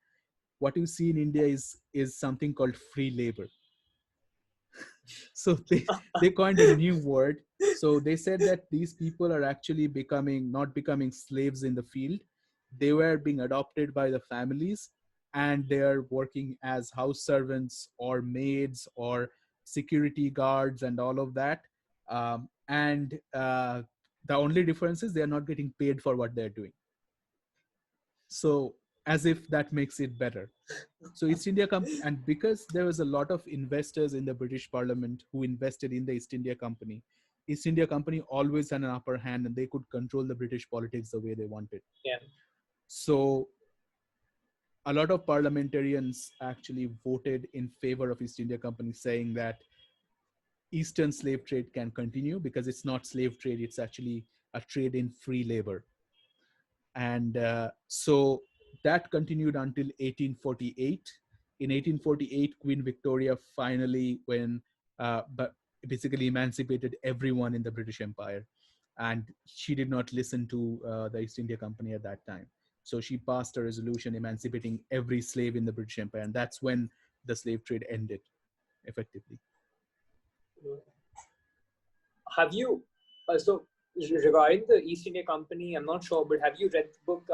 What you see in India is something called free labor. So they coined a new word. So they said that these people are actually not becoming slaves in the field. They were being adopted by the families, and they're working as house servants or maids or security guards and all of that. And the only difference is they're not getting paid for what they're doing. So as if that makes it better. So East India Company, and because there was a lot of investors in the British Parliament who invested in the East India Company, East India Company always had an upper hand, and they could control the British politics the way they wanted. Yeah. So a lot of parliamentarians actually voted in favor of East India Company, saying that Eastern slave trade can continue because it's not slave trade, it's actually a trade in free labor. And so that continued until 1848. In 1848, Queen Victoria finally but basically emancipated everyone in the British Empire, and she did not listen to the East India Company at that time. So she passed a resolution emancipating every slave in the British Empire, and that's when the slave trade ended, effectively. Have you, so regarding the East India Company, I'm not sure, but have you read the book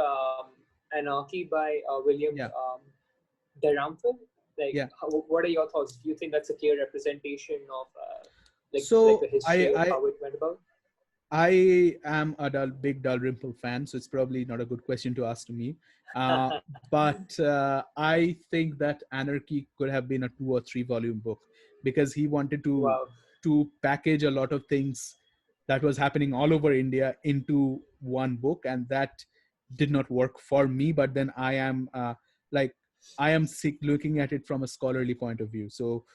Anarchy by William Dalrymple? What are your thoughts? Do you think that's a clear representation of the history of how it went about? I am a big Dalrymple fan, so it's probably not a good question to ask to me. But I think that Anarchy could have been a 2 or 3 volume book, because he wanted to package a lot of things that was happening all over India into one book, and that did not work for me. But then I am looking at it from a scholarly point of view. So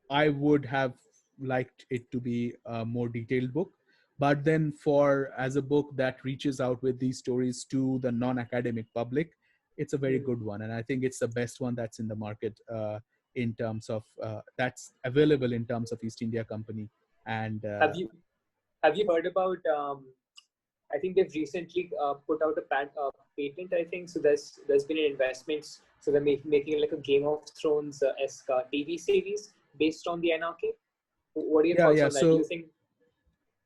I would have liked it to be a more detailed book, but then as a book that reaches out with these stories to the non-academic public, it's a very good one, and I think it's the best one that's in the market in terms of that's available in terms of East India Company. And have you heard about I think they've recently put out a patent, I think. So there's been an investment. So they're making like a Game of Thrones esque TV series based on the Anarchy. What are your thoughts on that? Do you think?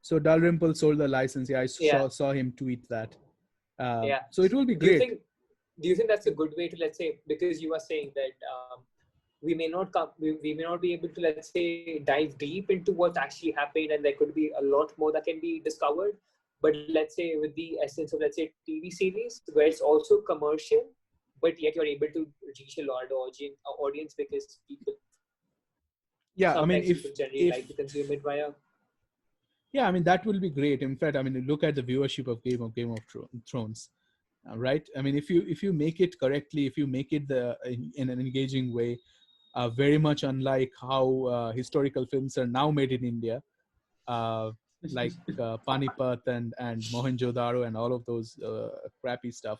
So Dalrymple sold the license. Yeah, I saw him tweet that. So it will be great. Do you think that's a good way to, let's say, because you are saying that we may not be able to, let's say, dive deep into what actually happened, and there could be a lot more that can be discovered. But let's say with the essence of, let's say, TV series, where it's also commercial, but yet you're able to reach a large audience because people. Yeah, I mean, if generally like to consume it via. Yeah, I mean, that will be great. In fact, I mean, look at the viewership of Game of Thrones, right? I mean, if you make it correctly, if you make it in an engaging way, very much unlike how historical films are now made in India, like Panipat and Mohenjo-daro and all of those crappy stuff.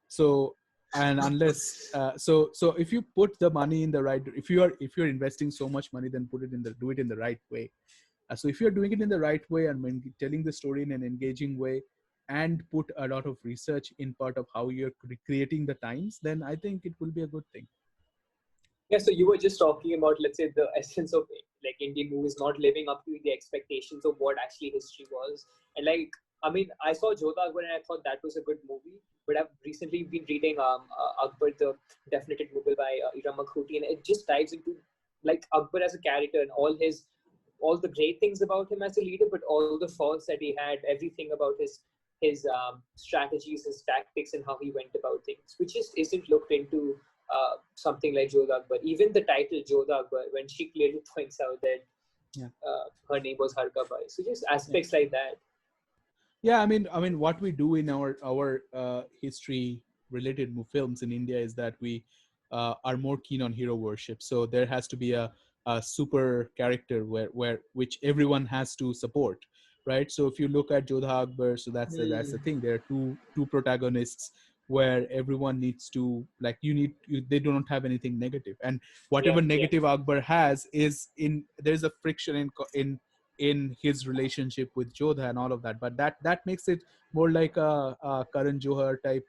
So, and unless so if you put the money in the right, if you're investing so much money, then do it in the right way. So if you're doing it in the right way and telling the story in an engaging way, and put a lot of research in part of how you're creating the times, then I think it will be a good thing. Yeah, so you were just talking about, let's say, the essence of like Indian movies not living up to the expectations of what actually history was. And like, I mean, I saw Jodha Akbar and I thought that was a good movie. But I've recently been reading Akbar, the Definitive Mughal by Ira Makhuti, and it just dives into like Akbar as a character and all the great things about him as a leader, but all the faults that he had, everything about his strategies, his tactics, and how he went about things, which just isn't looked into something like Jodha Akbar. Even the title Jodha Akbar, when she clearly points out that her name was Harkabai. So just aspects like that. Yeah, I mean, what we do in our history related films in India is that we are more keen on hero worship. So there has to be a super character which everyone has to support, right? So if you look at Jodha Akbar, so that's the thing. There are two protagonists where everyone needs to, like, they do not have anything negative, and whatever negative Akbar has is there's a friction in his relationship with Jodha and all of that. But that makes it more like a Karan Johar type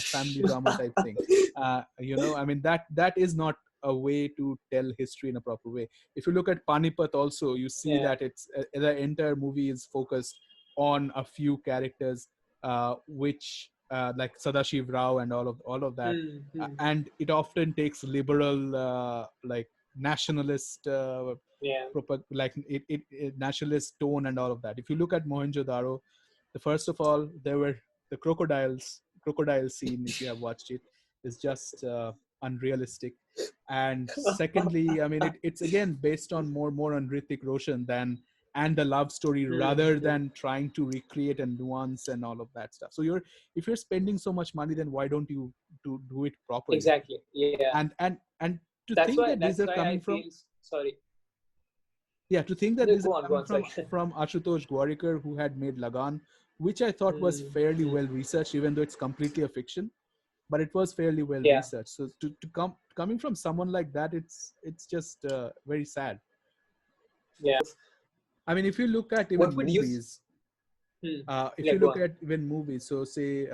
family drama type thing. I mean, that is not a way to tell history in a proper way. If you look at Panipat also, you see that it's the entire movie is focused on a few characters, which like Sadashiv Rao and all of that, and it often takes liberal, like nationalist, like nationalist tone and all of that. If you look at Mohenjo-daro, first of all, there were the crocodile scene. If you have watched it, is just unrealistic. And secondly, I mean, it's again based on more on Hrithik Roshan and the love story, rather than trying to recreate and nuance and all of that stuff. So if you're spending so much money, then why don't you do it properly? Exactly. Yeah. And to that's think why, that these are coming from sorry. Yeah, to think that No, these are coming from Ashutosh Gwarikar, who had made Lagan, which I thought was fairly well researched, even though it's completely a fiction, but it was fairly well researched. So coming from someone like that, it's just very sad. Yeah. I mean, if you look at even movies, so say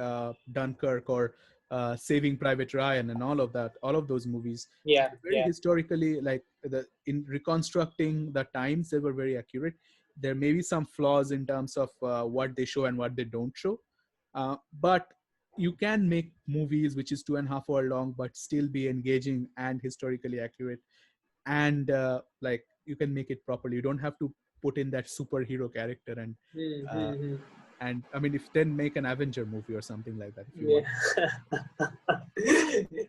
Dunkirk or Saving Private Ryan and all of those movies, very historically, like in reconstructing the times, they were very accurate. There may be some flaws in terms of what they show and what they don't show, but you can make movies which is 2.5 hours long but still be engaging and historically accurate, and like you can make it properly. You don't have to put in that superhero character and I mean, if then make an Avenger movie or something like that, if you want.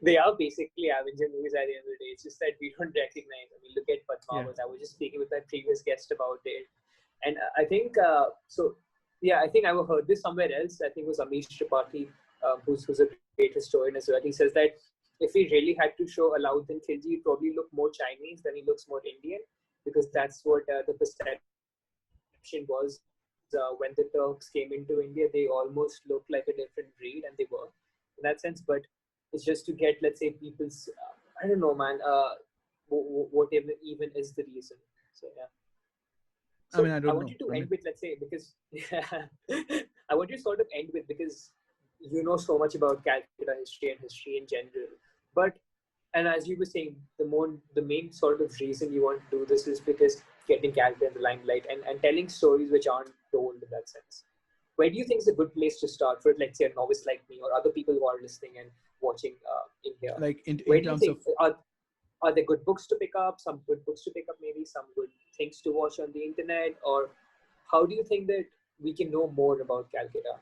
They are basically Avenger movies at the end of the day. It's just that we don't recognize. I mean, look at Padmavat. I was just speaking with my previous guest about it, and I think I think I heard this somewhere else. I think it was Amish Tripathi, who's a great historian as well. He says that if he really had to show Alauddin Khilji, he'd probably look more Chinese than he looks more Indian, because that's what the perception was. When the Turks came into India, they almost looked like a different breed, and they were in that sense. But it's just to get, let's say, people's I don't know, man. Whatever even is the reason. So yeah. So I want you to end with, let's say, because I want you to sort of end with, because you know so much about Calcutta history and history in general. But and as you were saying, the main sort of reason you want to do this is because getting Calcutta in the limelight and telling stories which aren't told in that sense. Where do you think is a good place to start for, let's say, a novice like me or other people who are listening and watching in here? Like in terms of, are there good books to pick up? Some good books to pick up, maybe some good things to watch on the internet, or how do you think that we can know more about Calcutta?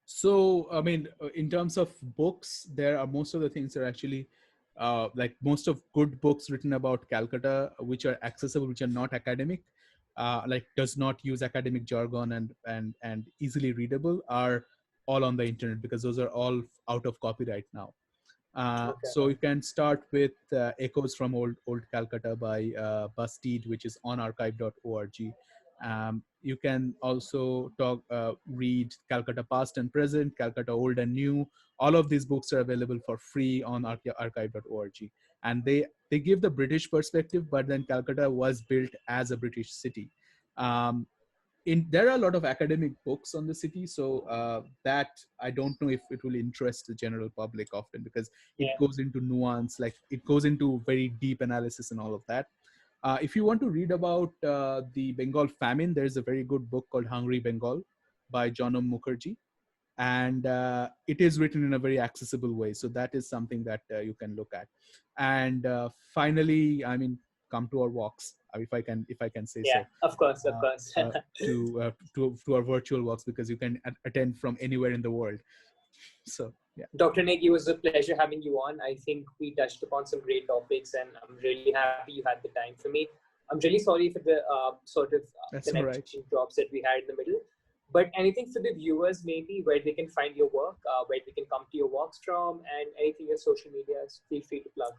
So, I mean, in terms of books, there are most of the things are actually like most of good books written about Calcutta, which are accessible, which are not academic, like does not use academic jargon and easily readable, are all on the internet, because those are all out of copyright now. So you can start with Echoes from Old Calcutta by Bastide, which is on archive.org. You can also read Calcutta Past and Present, Calcutta Old and New. All of these books are available for free on archive.org. And they give the British perspective, but then Calcutta was built as a British city. There are a lot of academic books on the city, so that I don't know if it will interest the general public often, because it goes into nuance, like it goes into very deep analysis and all of that. If you want to read about the Bengal famine, there's a very good book called Hungry Bengal by Janam Mukherjee, and it is written in a very accessible way. So that is something that you can look at. And finally, I mean, come to our walks, if I can say so. Yeah, of course. To our virtual walks, because you can attend from anywhere in the world. So yeah. Dr. Neogi, it was a pleasure having you on. I think we touched upon some great topics, and I'm really happy you had the time for me. I'm really sorry for the sort of connection drops that we had in the middle. But anything for the viewers, maybe where they can find your work, where they can come to your walks from, and anything your social medias, feel free to plug.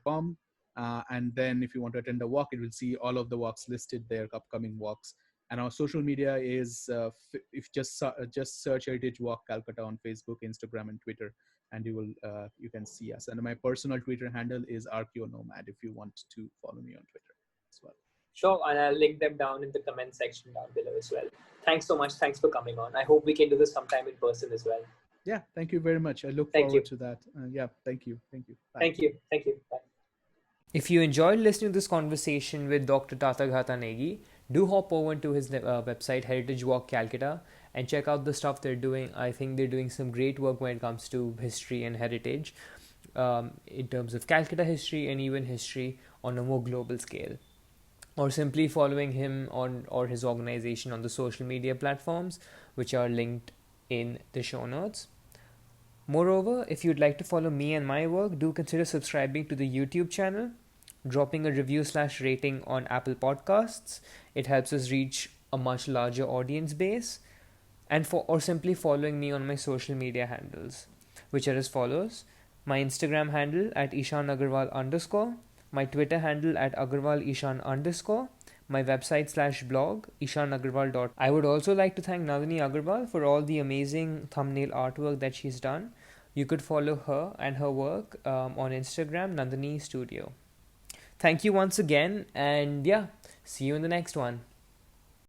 And then if you want to attend a walk, it will see all of the walks listed there, upcoming walks. And our social media is, if just search Heritage Walk Calcutta on Facebook, Instagram, and Twitter, and you can see us. And my personal Twitter handle is archaeonomad if you want to follow me on Twitter as well. Sure, and I'll link them down in the comment section down below as well. Thanks so much. Thanks for coming on. I hope we can do this sometime in person as well. Yeah, thank you very much. I look forward to that. Yeah, thank you. Bye. Thank you. Bye. If you enjoyed listening to this conversation with Dr. Tathagata Neogi, do hop over to his website, Heritage Walk Calcutta, and check out the stuff they're doing. I think they're doing some great work when it comes to history and heritage, in terms of Calcutta history and even history on a more global scale. Or simply following him or his organization on the social media platforms, which are linked in the show notes. Moreover, if you'd like to follow me and my work, do consider subscribing to the YouTube channel, dropping a review/rating on Apple Podcasts. It helps us reach a much larger audience base, or simply following me on my social media handles, which are as follows: my Instagram handle at @ishan_agarwal_, my Twitter handle at @agarwal_ishan_, my website/blog ishan_agarwal. I would also like to thank Nandini Agarwal for all the amazing thumbnail artwork that she's done. You could follow her and her work on Instagram, Nandini Studio. Thank you once again, and yeah, see you in the next one.